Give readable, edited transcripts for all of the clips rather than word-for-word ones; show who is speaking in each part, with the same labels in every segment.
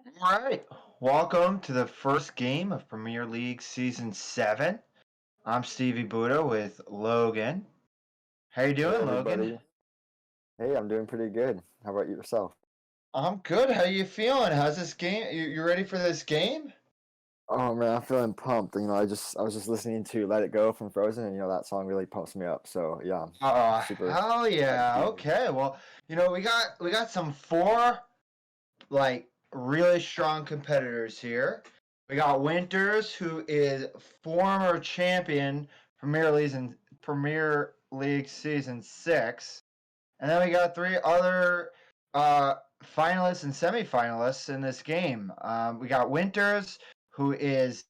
Speaker 1: All right. Welcome to the first game of Premier League Season 7. I'm Stevie Buddha with Logan. How you
Speaker 2: Hey
Speaker 1: doing, Logan?
Speaker 2: everybody. Hey, I'm doing pretty good. How about yourself?
Speaker 1: I'm good. How you feeling? How's this game? You ready for this game?
Speaker 2: Oh man, I'm feeling pumped. I was just listening to Let It Go from Frozen, and that song really pumps me up. So yeah, I'm super
Speaker 1: Hell
Speaker 2: hyped to
Speaker 1: yeah.
Speaker 2: be here.
Speaker 1: Okay. Well, we got some four really strong competitors here. We got Winters, who is former champion Premier League Season 6. And then we got three other uh, finalists and semifinalists in this game. We got Winters, who is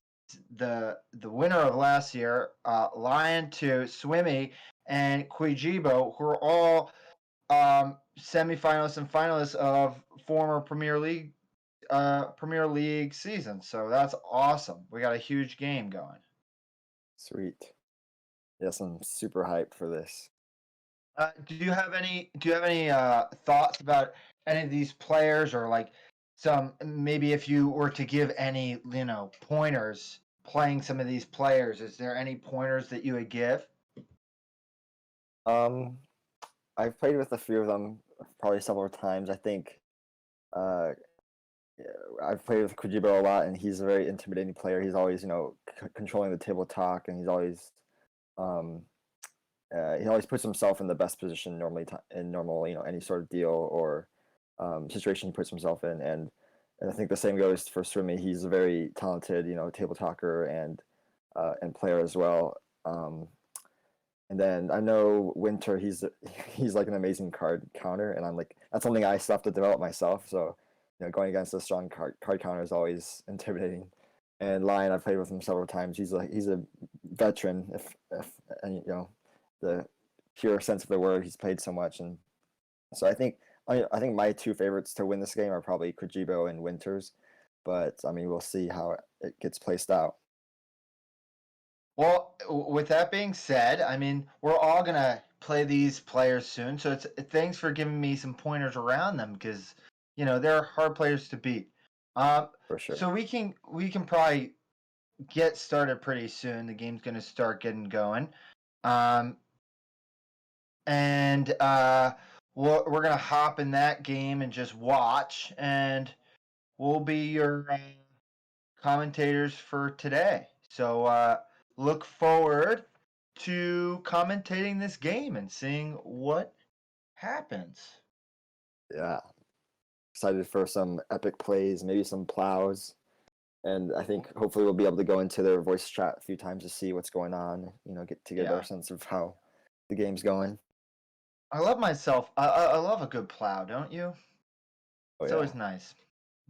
Speaker 1: the winner of last year, Lion to Swimmy, and Kwijebo, who are all semifinalists and finalists of former Premier League season. So that's awesome. We got a huge game going.
Speaker 2: Sweet. Yes, I'm super hyped for this.
Speaker 1: Do you have any thoughts about any of these players, or like some, maybe if you were to give any pointers playing some of these players? Is there any pointers that you would give?
Speaker 2: Um, I've played with a few of them probably several times. I think uh, yeah, I've played with Kwijebo a lot, and he's a very intimidating player. He's always, controlling the table talk, and um, he always puts himself in the best position normally in normal, any sort of deal or situation he puts himself in. And I think the same goes for Swimmy. He's a very talented, table talker and player as well. And then I know Winter, he's like an amazing card counter, and I'm like that's something I still have to develop myself. So, going against a strong card counter is always intimidating. And Lion, I've played with him several times. He's a veteran, if and the pure sense of the word. He's played so much, and so I think my two favorites to win this game are probably Kojiro and Winters, but I mean we'll see how it gets placed out.
Speaker 1: Well, with that being said, I mean, we're all gonna play these players soon, so it's thanks for giving me some pointers around them, because they're hard players to beat. Um,
Speaker 2: For sure.
Speaker 1: so we can probably get started pretty soon. The game's gonna start getting going. Um, and we're gonna hop in that game and just watch, and we'll be your commentators for today. So look forward to commentating this game and seeing what happens.
Speaker 2: Yeah, excited for some epic plays, maybe some plows, and I think hopefully we'll be able to go into their voice chat a few times to see what's going on. Get our
Speaker 1: Yeah,
Speaker 2: sense of how the game's going.
Speaker 1: I love myself. I love a good plow, don't you?
Speaker 2: Oh
Speaker 1: It's
Speaker 2: yeah,
Speaker 1: always nice.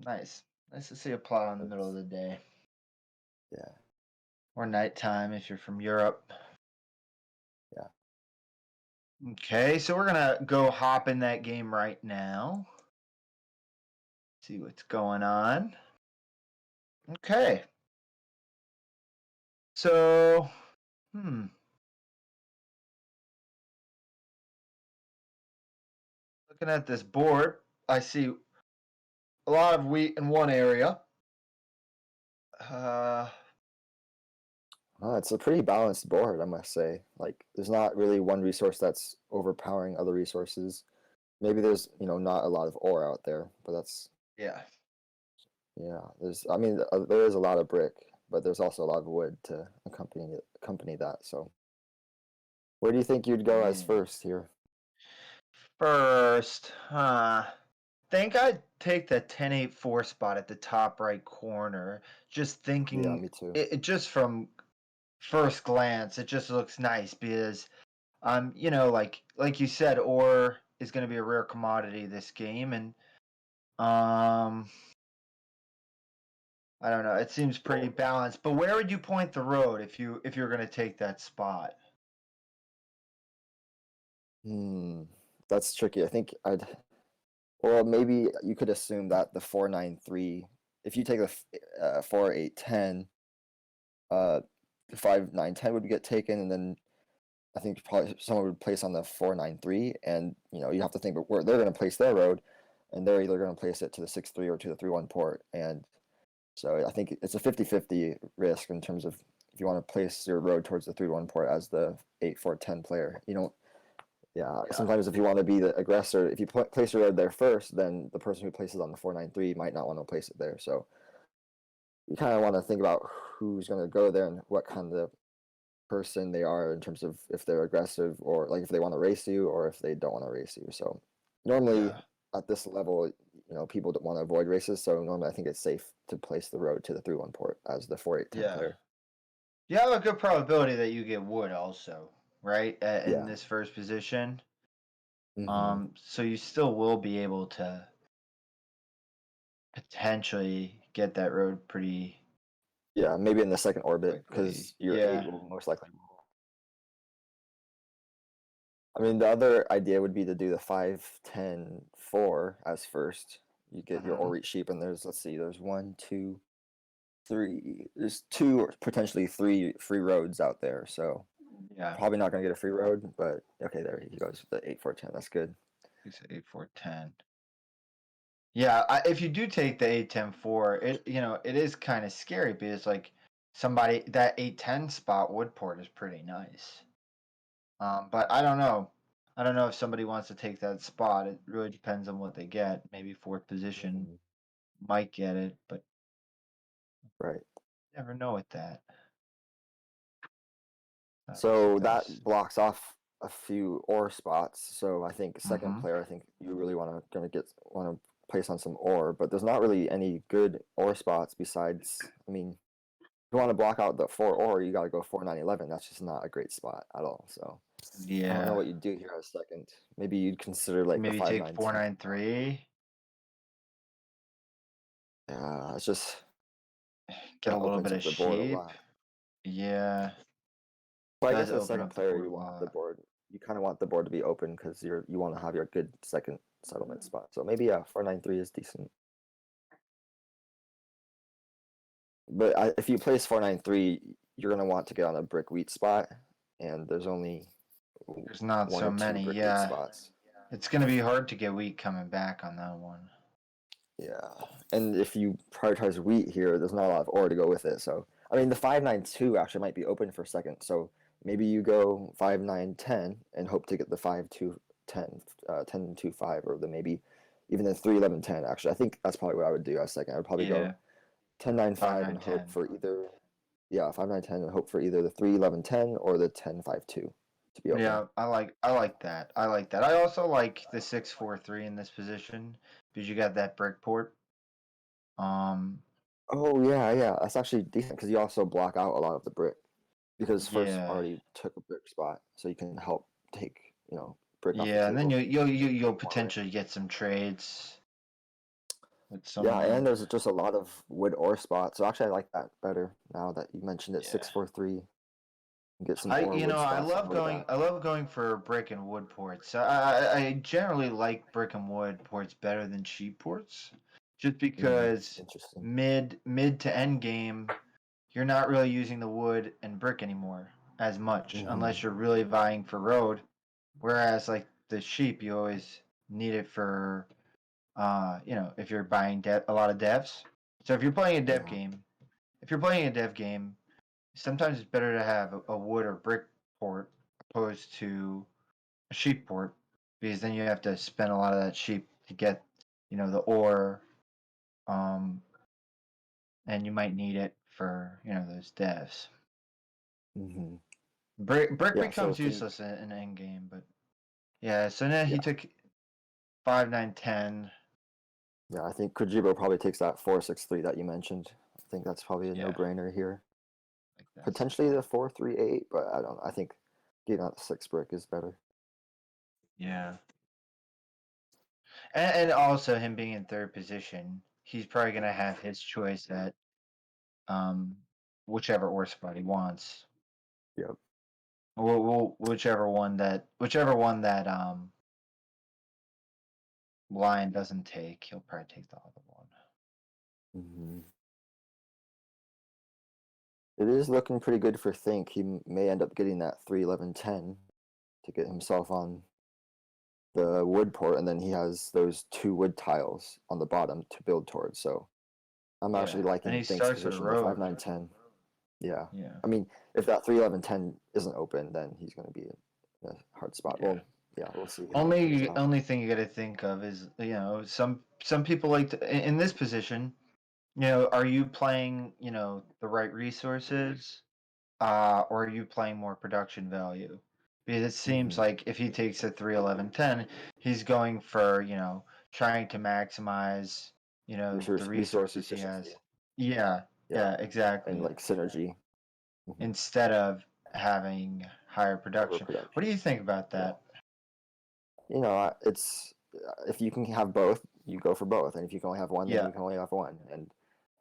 Speaker 1: Nice to see a plow in the middle of
Speaker 2: that's
Speaker 1: the day
Speaker 2: yeah,
Speaker 1: or nighttime if you're from Europe.
Speaker 2: yeah.
Speaker 1: Okay, so we're gonna go hop in that game right now. See what's going on. Okay, so looking at this board, I see a lot of wheat in one area. Uh,
Speaker 2: It's a pretty balanced board, I must say. Like, there's not really one resource that's overpowering other resources. Maybe there's, not a lot of ore out there, but that's
Speaker 1: yeah.
Speaker 2: yeah. I mean, there is a lot of brick, but there's also a lot of wood to accompany that. So, where do you think you'd go as
Speaker 1: Hmm.
Speaker 2: first here?
Speaker 1: First, think I'd take the 10-8-4 spot at the top right corner. Just
Speaker 2: Yeah,
Speaker 1: thinking,
Speaker 2: me too.
Speaker 1: it just from first glance, it just looks nice because, like you said, ore is going to be a rare commodity this game, and um, I don't know. It seems pretty balanced. But where would you point the road if you're going to take that spot?
Speaker 2: Hmm, that's tricky. I think I'd. Well, maybe you could assume that the 4-9-3. If you take the 4-8-10, uh, the 5-9-10 would get taken, and then I think probably someone would place on the 4-9-3, and you have to think where they're going to place their road, and they're either going to place it to the 6-3 or to the 3-1 port. And so I think it's a 50-50 risk in terms of if you want to place your road towards the 3-1 port as the 8-4-10 player. You don't. Yeah, sometimes if you want to be the aggressor, if you place your road there first, then the person who places on the 4-9-3 might not want to place it there. So you kind of want to think about who's going to go there and what kind of person they are in terms of if they're aggressive or like if they want to race you or if they don't want to race you. So normally
Speaker 1: Yeah.
Speaker 2: at this level, people don't want to avoid races. So normally I think it's safe to place the road to the 3-1 port as the 4-8-10
Speaker 1: Yeah.
Speaker 2: player.
Speaker 1: You have a good probability that you get wood also, right? In
Speaker 2: Yeah.
Speaker 1: this first position.
Speaker 2: Hmm.
Speaker 1: So you still will be able to potentially get that road pretty
Speaker 2: Yeah, maybe in the second orbit
Speaker 1: quickly.
Speaker 2: because your 8
Speaker 1: Yeah.
Speaker 2: will most likely. I mean, the other idea would be to do the 5-10-4 as first. You get your
Speaker 1: Hmm.
Speaker 2: Orreat sheep, and let's see, there's 1, 2, 3. There's 2 or potentially 3 free roads out there. So
Speaker 1: Yeah.
Speaker 2: probably not going to get a free road, but okay, there he goes with the 8-4-10. That's good.
Speaker 1: It's 8-4-10. Yeah, if you do take the 8-10-4, it is kind of scary because like somebody that 8-10 spot Woodport is pretty nice. But I don't know. I don't know if somebody wants to take that spot. It really depends on what they get. Maybe fourth position
Speaker 2: Mhm.
Speaker 1: might get it, but
Speaker 2: Right.
Speaker 1: you never know with that. So
Speaker 2: So
Speaker 1: that's
Speaker 2: that blocks off a few ore spots. So I think second
Speaker 1: mm-hmm.
Speaker 2: player, I think you really want to place on some ore, but there's not really any good ore spots besides. I mean, if you want to block out the 4 ore, you got to go 4-9-11. That's just not a great spot at all. So I don't know
Speaker 1: Yeah.
Speaker 2: what you'd do here as second. Maybe you'd consider like the
Speaker 1: Maybe
Speaker 2: five
Speaker 1: take
Speaker 2: nine ten.
Speaker 1: 4-9-3.
Speaker 2: Yeah, it's just
Speaker 1: Get a
Speaker 2: that
Speaker 1: little
Speaker 2: opens
Speaker 1: bit
Speaker 2: up
Speaker 1: of
Speaker 2: the board a
Speaker 1: shape.
Speaker 2: lot.
Speaker 1: Yeah.
Speaker 2: But I
Speaker 1: Does
Speaker 2: guess as
Speaker 1: open
Speaker 2: second
Speaker 1: up the
Speaker 2: player,
Speaker 1: board a lot.
Speaker 2: you kind of want the board to be open because you want to have your good second settlement spot. So maybe 4-9-3 is decent. But if you place 4-9-3, you're gonna want to get on a brick wheat spot, and there's only
Speaker 1: There's not
Speaker 2: one
Speaker 1: so
Speaker 2: or two
Speaker 1: many.
Speaker 2: brick wheat
Speaker 1: Yeah.
Speaker 2: spots.
Speaker 1: It's gonna be hard to get wheat coming back on that one.
Speaker 2: Yeah, and if you prioritize wheat here, there's not a lot of ore to go with it. So I mean, the 5-9-2 actually might be open for second. So maybe you go 5-9-10 and hope to get the 5-2-10, 10-2-5, or the maybe even the 3-11-10. Actually, I think that's probably what I would do as second. I would probably
Speaker 1: Yeah.
Speaker 2: go 10-9-5 and hope
Speaker 1: 5-9-10.
Speaker 2: for either 5-9-10 and hope for either the 3-11-10 or the 10-5-2 to be open.
Speaker 1: Yeah, I like that. I like that. I also like the 6-4-3 in this position because you got that brick port. Um,
Speaker 2: Oh yeah, yeah, that's actually decent because you also block out a lot of the brick because first
Speaker 1: yeah,
Speaker 2: already took a brick spot, so you can help take brick off the
Speaker 1: yeah, and then
Speaker 2: table.
Speaker 1: you'll
Speaker 2: More room.
Speaker 1: potentially get some trades with
Speaker 2: Yeah,
Speaker 1: someone.
Speaker 2: and there's just a lot of wood ore spots. So actually, I like that better now that you mentioned it.
Speaker 1: Yeah,
Speaker 2: 6-4-3, get some
Speaker 1: I
Speaker 2: ore
Speaker 1: you
Speaker 2: wood
Speaker 1: know I
Speaker 2: spots on
Speaker 1: love
Speaker 2: the way
Speaker 1: going
Speaker 2: back.
Speaker 1: I love going for brick and wood ports. I generally like brick and wood ports better than sheep ports, just because
Speaker 2: Interesting.
Speaker 1: mid to end game you're not really using the wood and brick anymore as much
Speaker 2: Hmm.
Speaker 1: unless you're really vying for road. Whereas like the sheep, you always need it for if you're buying a lot of devs. So if you're playing a dev
Speaker 2: Yeah.
Speaker 1: game, if you're playing a dev game, sometimes it's better to have a wood or brick port opposed to a sheep port because then you have to spend a lot of that sheep to get the ore, um, and you might need it for those devs.
Speaker 2: Hmm.
Speaker 1: Brick
Speaker 2: Yeah. So
Speaker 1: becomes
Speaker 2: I think
Speaker 1: useless in endgame, but yeah. So now he
Speaker 2: yeah,
Speaker 1: took 5-9-10.
Speaker 2: yeah. I think Kwijebo probably takes that 4-6-3 that you mentioned. I think that's probably a
Speaker 1: Yeah,
Speaker 2: no-brainer here.
Speaker 1: like that's
Speaker 2: Potentially the 4-3-8, but I don't know. I think getting out the 6 brick is better.
Speaker 1: yeah. And also him being in third position, he's probably gonna have his choice at um whichever ore spot he wants.
Speaker 2: Yep.
Speaker 1: Whichever one that Lion doesn't take, he'll probably take the other one.
Speaker 2: Hmm. It is looking pretty good for Think. He may end up getting that 3-11-10 to get himself on the wood port, and then he has those 2 wood tiles on the bottom to build towards. So I'm actually
Speaker 1: Yeah, and
Speaker 2: liking
Speaker 1: he
Speaker 2: Think's
Speaker 1: starts with a
Speaker 2: position, the
Speaker 1: road.
Speaker 2: 5-9-10. Yeah,
Speaker 1: Yeah,
Speaker 2: I mean, if that 3-11-10 isn't open, then he's going to be in a hard spot.
Speaker 1: yeah.
Speaker 2: Well, yeah, we'll see how it plays
Speaker 1: Only
Speaker 2: out.
Speaker 1: only thing you got to think of is some people like in this position. Are you playing the right resources, or are you playing more production value? Because it seems
Speaker 2: Hmm.
Speaker 1: like if he takes a 3-11-10, he's going for trying to maximize the
Speaker 2: Resource
Speaker 1: resources he
Speaker 2: efficiency.
Speaker 1: has. Yeah,
Speaker 2: Yeah,
Speaker 1: yeah,
Speaker 2: and
Speaker 1: exactly.
Speaker 2: like synergy. Hmm.
Speaker 1: Instead of having higher production. What
Speaker 2: Overproduction.
Speaker 1: do you think about
Speaker 2: Yeah,
Speaker 1: that?
Speaker 2: it's if you can have both, you go for both, and if you can only have one, then
Speaker 1: Yeah.
Speaker 2: you can only have one. And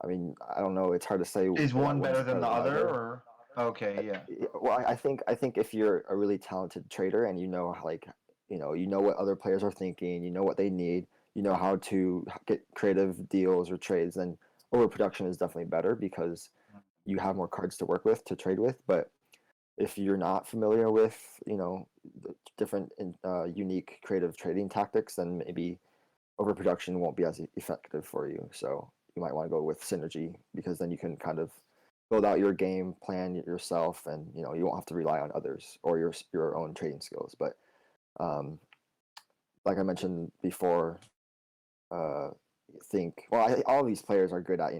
Speaker 2: I mean, I don't know. It's hard to say
Speaker 1: Is
Speaker 2: that
Speaker 1: one
Speaker 2: one's
Speaker 1: better than
Speaker 2: better
Speaker 1: the
Speaker 2: than the
Speaker 1: other,
Speaker 2: other.
Speaker 1: or okay, yeah.
Speaker 2: Well, I think if you're a really talented trader and you know like you know what other players are thinking, you know what they need, you know how to get creative deals or trades, then overproduction is definitely better because you have more cards to work with to trade with. But if you're not familiar with the different unique creative trading tactics, then maybe overproduction won't be as effective for you. So you might want to go with synergy because then you can kind of build out your game plan yourself, and you won't have to rely on others or your own trading skills. But um, like I mentioned before, uh, think well. All of these players are good at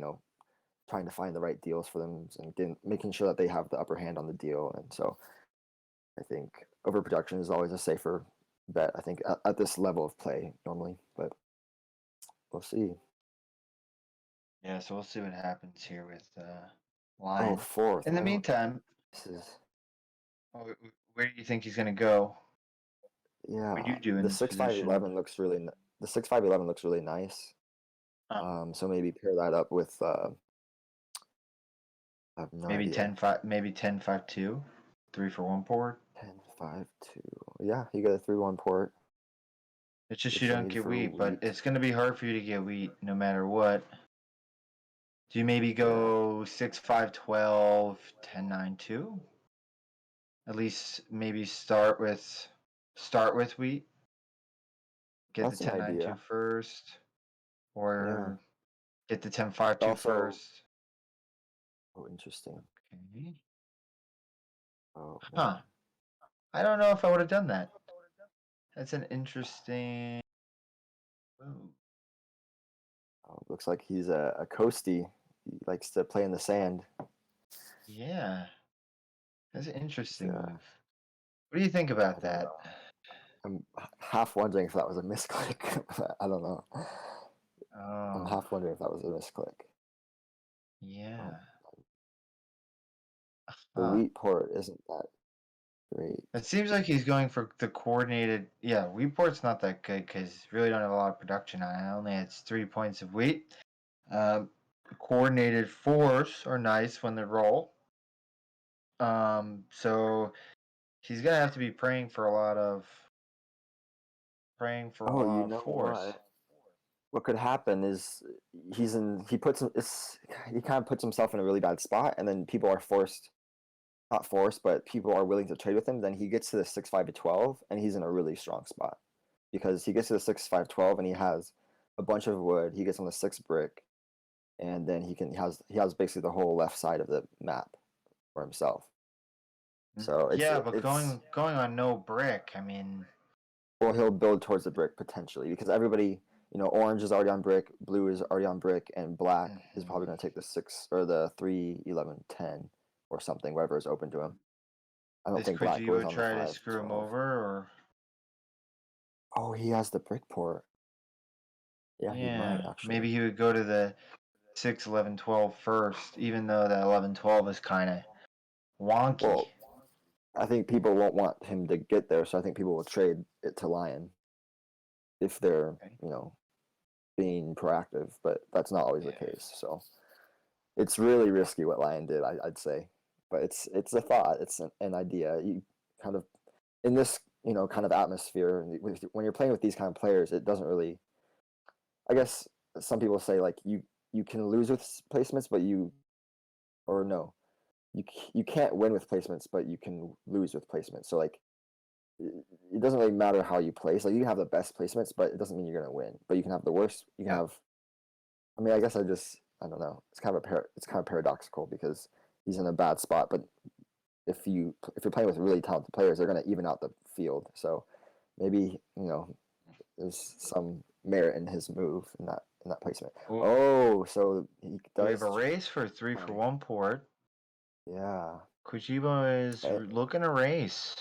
Speaker 2: trying to find the right deals for them and making sure that they have the upper hand on the deal. And so I think overproduction is always a safer bet. I think at this level of play normally, but we'll see.
Speaker 1: Yeah, so we'll see what happens here with
Speaker 2: Oh,
Speaker 1: Lion.
Speaker 2: fourth.
Speaker 1: In the
Speaker 2: I don't.
Speaker 1: meantime,
Speaker 2: This is
Speaker 1: where do you think he's gonna go? What do
Speaker 2: Yeah.
Speaker 1: you do in
Speaker 2: The
Speaker 1: this
Speaker 2: six five
Speaker 1: position?
Speaker 2: eleven looks really. The 6-5-11 looks really nice. So maybe pair that up with. I have no
Speaker 1: Maybe
Speaker 2: idea.
Speaker 1: 10-5, maybe 10-5-2, 3 for 1 board.
Speaker 2: 10-5-2. Yeah, you get a 3-1 port.
Speaker 1: It's just you
Speaker 2: What you
Speaker 1: don't
Speaker 2: need
Speaker 1: get
Speaker 2: for
Speaker 1: wheat, but
Speaker 2: wheat.
Speaker 1: it's gonna be hard for you to get wheat no matter what. Do you maybe
Speaker 2: Yeah.
Speaker 1: go 6-5-12, 10-9-2? At least maybe start with wheat. Get the
Speaker 2: That's an
Speaker 1: 10-9-2
Speaker 2: idea.
Speaker 1: first,
Speaker 2: Yeah.
Speaker 1: or get the 10-5-2
Speaker 2: Also.
Speaker 1: first.
Speaker 2: Oh, interesting.
Speaker 1: Okay.
Speaker 2: Oh
Speaker 1: Huh.
Speaker 2: man.
Speaker 1: I don't know if I would have done that. That's an interesting. Ooh.
Speaker 2: Oh, looks like he's a coastie. He likes to play in the sand.
Speaker 1: Yeah, that's an
Speaker 2: He's,
Speaker 1: interesting move. What do you think about
Speaker 2: I don't
Speaker 1: that?
Speaker 2: know. I'm half wondering if that was a misclick. I don't know. I'm
Speaker 1: Oh,
Speaker 2: half wondering if that was a misclick. Um,
Speaker 1: yeah.
Speaker 2: the
Speaker 1: Huh.
Speaker 2: wheat port isn't that great.
Speaker 1: It seems like he's going for the coordinated. Yeah, wheat port's not that good because really don't have a lot of production on it. Only it's 3 points of wheat. Um, Coordinated fours are nice when they roll. So he's gonna have to be praying for a
Speaker 2: Oh, you
Speaker 1: lot of
Speaker 2: know
Speaker 1: fours.
Speaker 2: what? What could happen is he puts he kind of puts himself in a really bad spot, and then people are forced, not forced, but people are willing to trade with him. Then he gets to the 6-5-12, and he's in a really strong spot because he gets to the 6-5-12, and he has a bunch of wood. He gets on the 6 brick, and then he has basically the whole left side of the map for himself. So
Speaker 1: Yeah, but
Speaker 2: it's
Speaker 1: going on no brick. I mean,
Speaker 2: well, he'll build towards the brick potentially because everybody, orange is already on brick, blue is already on brick, and black is probably
Speaker 1: mhm.
Speaker 2: going to take the 6 or the 3-11-10 or something, whatever is open to him. I don't
Speaker 1: Does
Speaker 2: think black goes
Speaker 1: Kwijebo
Speaker 2: on the
Speaker 1: try to
Speaker 2: five
Speaker 1: screw him
Speaker 2: twelve.
Speaker 1: over, or
Speaker 2: Oh, he has the brick port. Yeah, he might
Speaker 1: yeah,
Speaker 2: actually.
Speaker 1: maybe he would go to the 6-11-12 first, even though that 11-12 is kind of wonky.
Speaker 2: Well, I think people won't want him to get there, so I think people will trade it to Lion if they're,
Speaker 1: Okay.
Speaker 2: being proactive, but that's not always the
Speaker 1: Yeah.
Speaker 2: case. So it's really risky what Lion did, I'd say. But it's a thought, it's an idea. You kind of in this kind of atmosphere when you're playing with these kind of players, it doesn't really. I guess some people say like you can lose with placements, but you or no, you can't win with placements, but you can lose with placements. So like it doesn't really matter how you place. Like you can have the best placements, but it doesn't mean you're gonna win. But you can have the worst. You can
Speaker 1: Yeah.
Speaker 2: have. I mean, I guess I don't know. It's kind of paradoxical because he's in a bad spot, but if you're playing with really talented players, they're gonna even out the field. So maybe there's some merit in his move in that placement.
Speaker 1: Well,
Speaker 2: Oh, so he
Speaker 1: we have
Speaker 2: does.
Speaker 1: a race for 3 for 1 port.
Speaker 2: Yeah,
Speaker 1: Kwijebo is
Speaker 2: and,
Speaker 1: looking to race.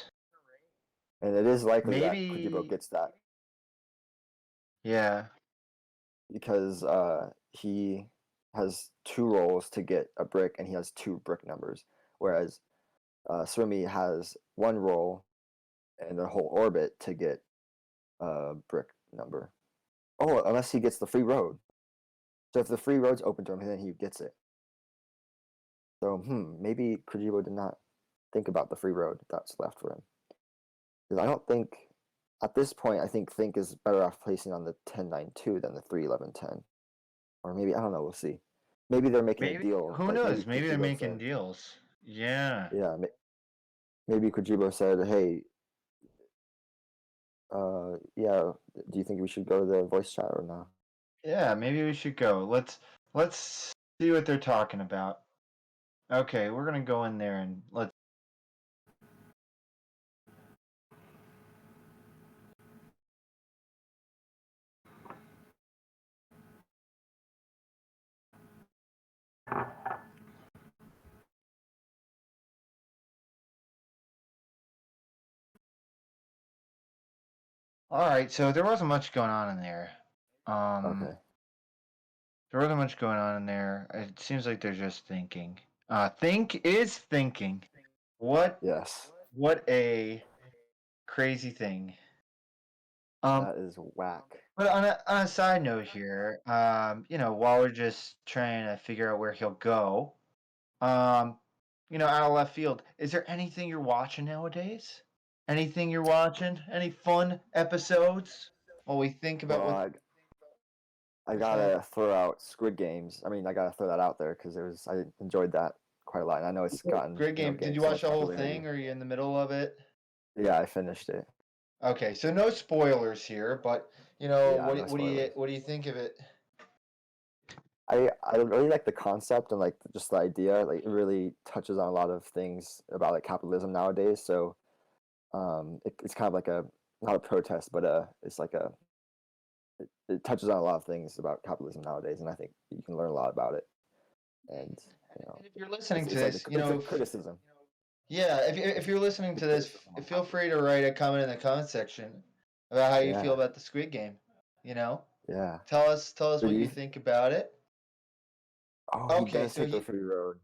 Speaker 2: and it is likely that Kwijebo
Speaker 1: Maybe,
Speaker 2: gets that
Speaker 1: yeah.
Speaker 2: because he has two rolls to get a brick, and he has two brick numbers, whereas Swimmy has one roll and a whole orbit to get a brick number. Oh, unless he gets the free road. So if the free road's open to him, then he gets it. So maybe Kojiro did not think about the free road that's left for him. Because I don't think at this point I think is better off placing on the 10-9-2 than the 3-11-10. Or maybe I don't know, we'll see. Maybe they're making a
Speaker 1: Maybe,
Speaker 2: deal.
Speaker 1: who
Speaker 2: Like maybe
Speaker 1: knows? Maybe they're
Speaker 2: Kojiro
Speaker 1: making
Speaker 2: said,
Speaker 1: deals. Yeah.
Speaker 2: yeah, maybe Kojiro said, hey, yeah, do you think we should go to the voice chat or not?
Speaker 1: Yeah, maybe we should go. Let's see what they're talking about. Okay, we're gonna go in there and let's. All right, so there wasn't much going on in there. Um,
Speaker 2: Okay.
Speaker 1: there wasn't much going on in there. It seems like they're just thinking. Think is thinking. What
Speaker 2: Yes.
Speaker 1: what a crazy thing. Um,
Speaker 2: That is whack.
Speaker 1: but on a side note here, while we're just trying to figure out where he'll go, um, out of left field, is there anything you're watching nowadays? Anything you're watching? Any fun episodes? While we think about
Speaker 2: Well,
Speaker 1: what
Speaker 2: I
Speaker 1: there's happening.
Speaker 2: gotta throw out Squid Games. I mean, I gotta throw that out there because I enjoyed that quite a lot, and I know it's gotten
Speaker 1: Great game. Did
Speaker 2: gained
Speaker 1: you
Speaker 2: so
Speaker 1: watch
Speaker 2: much
Speaker 1: the whole
Speaker 2: popularity.
Speaker 1: thing, or are you in the middle of it?
Speaker 2: Yeah, I finished it.
Speaker 1: Okay, so no spoilers here, but
Speaker 2: Yeah, no spoilers.
Speaker 1: what do you think of it?
Speaker 2: I really like the concept and like just the idea. Like it really touches on a lot of things about like capitalism nowadays. So it's kind of like a not a protest, but it's like it touches on a lot of things about capitalism nowadays, and I think you can learn a lot about it. And you know,
Speaker 1: And if you're listening to
Speaker 2: it's like
Speaker 1: this,
Speaker 2: it's a criticism.
Speaker 1: yeah, if you're listening
Speaker 2: It's a
Speaker 1: to this,
Speaker 2: criticism on
Speaker 1: feel free
Speaker 2: capitalism.
Speaker 1: to write a comment in the comment section about how you feel
Speaker 2: Yeah,
Speaker 1: about the Squid Game. You know,
Speaker 2: yeah.
Speaker 1: tell us
Speaker 2: So do
Speaker 1: what
Speaker 2: you?
Speaker 1: you think about it.
Speaker 2: Oh, he
Speaker 1: Okay,
Speaker 2: does
Speaker 1: so
Speaker 2: take the free road.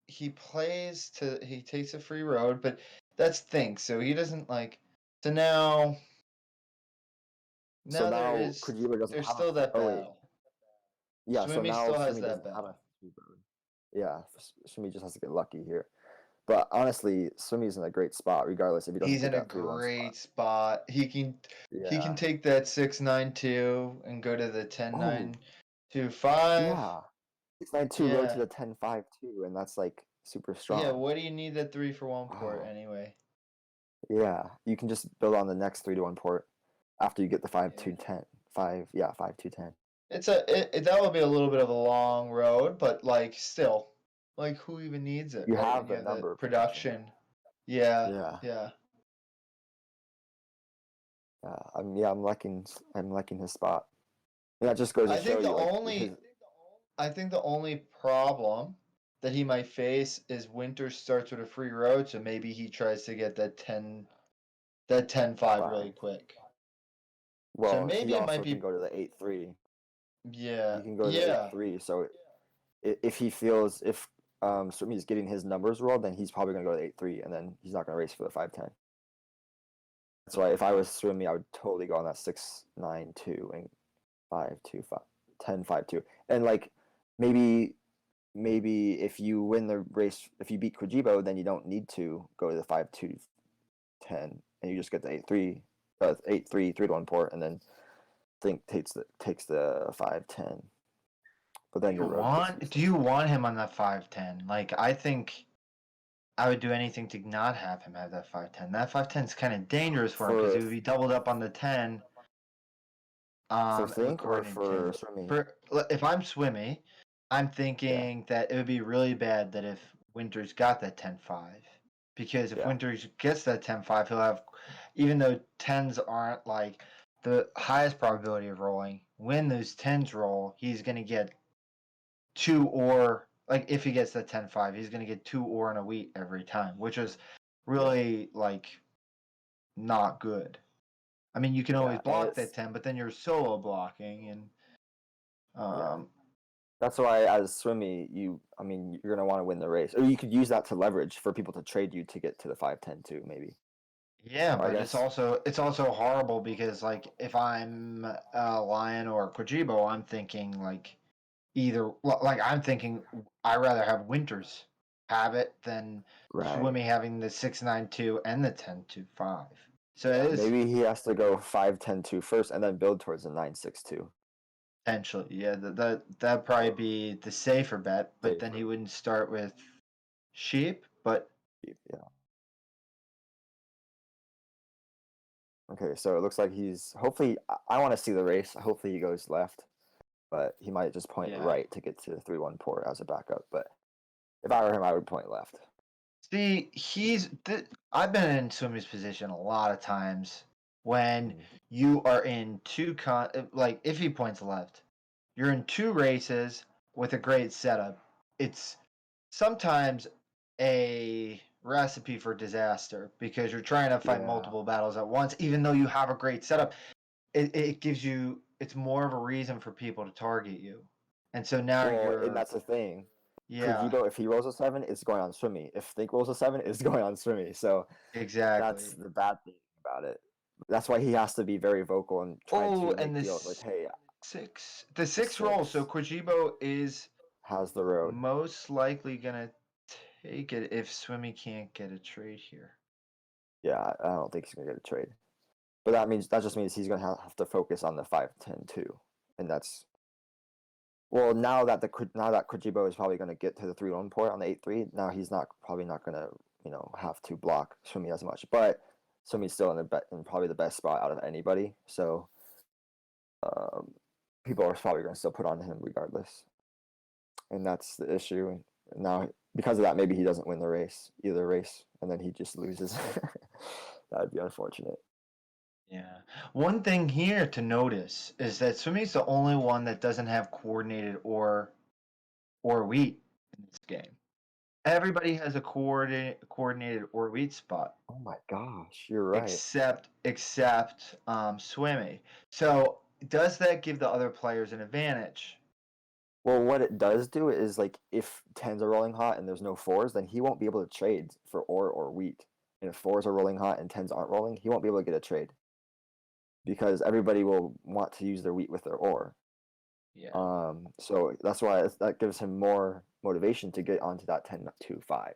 Speaker 1: he takes a free road, but that's the thing. So he doesn't like. So
Speaker 2: So
Speaker 1: now
Speaker 2: now Kojima doesn't
Speaker 1: there's
Speaker 2: have a
Speaker 1: still
Speaker 2: free.
Speaker 1: that
Speaker 2: Oh wait,
Speaker 1: battle.
Speaker 2: yeah. So
Speaker 1: Swimmy
Speaker 2: now
Speaker 1: still has
Speaker 2: Swimmy
Speaker 1: that
Speaker 2: doesn't have a
Speaker 1: battle.
Speaker 2: free road. Yeah, Swimmy just has to get lucky here. But honestly, Swimmy's in a great spot, regardless if he doesn't
Speaker 1: He's
Speaker 2: get
Speaker 1: in a
Speaker 2: that 3-1 spot.
Speaker 1: great spot. He can
Speaker 2: Yeah.
Speaker 1: take that 6-9-2 and go to the ten
Speaker 2: Oh,
Speaker 1: nine two five.
Speaker 2: yeah. 6-9-2 road to
Speaker 1: Yeah.
Speaker 2: the 10-5-2, and that's like super
Speaker 1: Yeah,
Speaker 2: strong.
Speaker 1: what do you need that 3 for 1 port
Speaker 2: Oh,
Speaker 1: anyway?
Speaker 2: yeah. You can just build on the next 3-1 port after you get the 5
Speaker 1: Yeah.
Speaker 2: 2 10 5 yeah 5 2 10.
Speaker 1: That would be a little bit of a long road, but like still, like who even needs it,
Speaker 2: You
Speaker 1: right? When
Speaker 2: have
Speaker 1: you
Speaker 2: the
Speaker 1: have
Speaker 2: number
Speaker 1: that
Speaker 2: of production.
Speaker 1: production. Yeah,
Speaker 2: Yeah.
Speaker 1: yeah.
Speaker 2: I'm liking his spot. And that just goes to
Speaker 1: I
Speaker 2: show
Speaker 1: think the
Speaker 2: you like his.
Speaker 1: only I think the only problem that he might face is Winter starts with a free road, so maybe he tries to get that 10-5 really
Speaker 2: 5.
Speaker 1: quick. So
Speaker 2: Well, he
Speaker 1: maybe it might
Speaker 2: also can
Speaker 1: be
Speaker 2: go to the 8-3.
Speaker 1: yeah,
Speaker 2: He can go to the eight
Speaker 1: yeah.
Speaker 2: three. So if he feels if Swimmy getting his numbers rolled, then he's probably gonna go to 8-3, and then he's not gonna race for the 5-10. That's why if I was Swimmy, I would totally go on that 6-9-2 and 5-2-5 10-5-2, and like maybe if you win the race, if you beat Kojiro, then you don't need to go to the 5-2-10, and you just get the 8-3, 8-3 3-1 port, and then think takes the 5-10. But then your road gets
Speaker 1: Do
Speaker 2: useless.
Speaker 1: you want him on that 5-10? Like I think I would do anything to not have him have that 5-10. That 5-10 is kind of dangerous for him because
Speaker 2: For
Speaker 1: he would be doubled up on the 10 with
Speaker 2: Think or
Speaker 1: coordinated
Speaker 2: for
Speaker 1: king.
Speaker 2: Swimmy?
Speaker 1: If I'm Swimmy, I'm
Speaker 2: Yeah,
Speaker 1: thinking that it would be really bad that if Winters got that 10-5. Because if
Speaker 2: yeah,
Speaker 1: Winters gets that 10-5, he'll have, even though 10s aren't like the highest probability of rolling, when those 10s roll, he's going to get 2 or, like if he gets that 10-5, he's going to get 2 or and a wheat every time, which is
Speaker 2: yeah,
Speaker 1: really like not good. I mean, you can always
Speaker 2: yeah. And
Speaker 1: block that 10, but then you're solo blocking and
Speaker 2: yeah.
Speaker 1: um
Speaker 2: That's why as Swimmy, I mean, you're gonna want to win the race, or you could use that to leverage for people to trade you to get to the 5-10 too, maybe.
Speaker 1: yeah,
Speaker 2: Or I
Speaker 1: but it's
Speaker 2: guess,
Speaker 1: also horrible because like if I'm Lion or Kwijebo, I'm thinking like like I'm thinking I rather have Winters have it than
Speaker 2: right.
Speaker 1: Swimmy having the 6-9-2 and the 10-5. So
Speaker 2: Yeah,
Speaker 1: it is
Speaker 2: maybe he has to go 5-10-2 first, and then build towards the 9-6-2.
Speaker 1: potentially, yeah, that'd probably
Speaker 2: Or
Speaker 1: be the safer bet, but then he
Speaker 2: safer.
Speaker 1: wouldn't start with sheep, but
Speaker 2: Yeah. Okay, so it looks like he's hopefully. I want to see the race. Hopefully he goes left, but he might just point
Speaker 1: yeah.
Speaker 2: right to get to the 3-1 port as a backup. But if I were him, I would point left.
Speaker 1: See, I've been in Swimmy's position a lot of times when
Speaker 2: Mm,
Speaker 1: you are in like if he points left, you're in two races with a great setup. It's sometimes a recipe for disaster because you're trying to fight
Speaker 2: yeah.
Speaker 1: multiple battles at once, even though you have a great setup. It gives you it's more of a reason for people to target you. And so now
Speaker 2: Well, and
Speaker 1: you're
Speaker 2: that's the thing.
Speaker 1: yeah,
Speaker 2: Kwijebo, if he rolls a 7, it's going on Swimmy. If Think rolls a 7, it's going on Swimmy. So that's
Speaker 1: exactly.
Speaker 2: the bad thing about it. That's why he has to be very vocal and try
Speaker 1: Oh,
Speaker 2: to
Speaker 1: and
Speaker 2: make deals like, hey,
Speaker 1: the
Speaker 2: the
Speaker 1: six roll. So
Speaker 2: 6
Speaker 1: Kwijebo is
Speaker 2: has the road.
Speaker 1: most likely gonna take it if Swimmy can't get a trade here.
Speaker 2: Yeah, I don't think he's gonna get a trade. But that just means he's gonna have to focus on the 5-10 too, and that's well now that Kojima is probably gonna get to the 3-1 port on the 8-3. Now he's not probably not gonna have to block Swimmy as much, but Swimmy's still in probably the best spot out of anybody. So um, people are probably gonna still put on him regardless, and that's the issue. And now because of that, maybe he doesn't win either race, and then he just loses. That'd be unfortunate.
Speaker 1: Yeah. One thing here to notice is that Swimmy's the only one that doesn't have coordinated or wheat in this game. Everybody has a coordinated or wheat spot
Speaker 2: Oh my gosh, you're right.
Speaker 1: except Swimmy. So does that give the other players an advantage?
Speaker 2: Well, what it does do is like if tens are rolling hot and there's no fours, then he won't be able to trade for ore or wheat. And if fours are rolling hot and tens aren't rolling, he won't be able to get a trade because everybody will want to use their wheat with their ore.
Speaker 1: Yeah.
Speaker 2: So that's why that gives him more motivation to get onto that 10-2-5.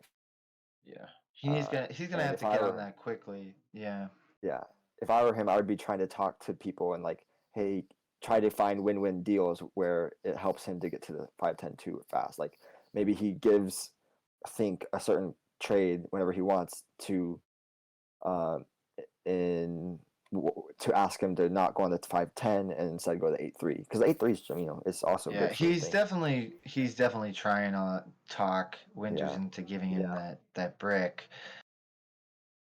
Speaker 1: Yeah.
Speaker 2: Uh,
Speaker 1: He's gonna
Speaker 2: and
Speaker 1: have
Speaker 2: if
Speaker 1: to
Speaker 2: I
Speaker 1: get on
Speaker 2: were
Speaker 1: that quickly. Yeah.
Speaker 2: Yeah, if I were him, I would be trying to talk to people and like, hey, try to find win-win deals where it helps him to get to the 5-10-2 fast. Like maybe he gives Think a certain trade whenever he wants to, um, in to ask him to not go on the 5-10 and instead go to 8-3 because 8-3 is it's also
Speaker 1: Yeah,
Speaker 2: good for Think.
Speaker 1: he's definitely trying to talk Winters
Speaker 2: Yeah,
Speaker 1: into giving him
Speaker 2: yeah,
Speaker 1: that brick.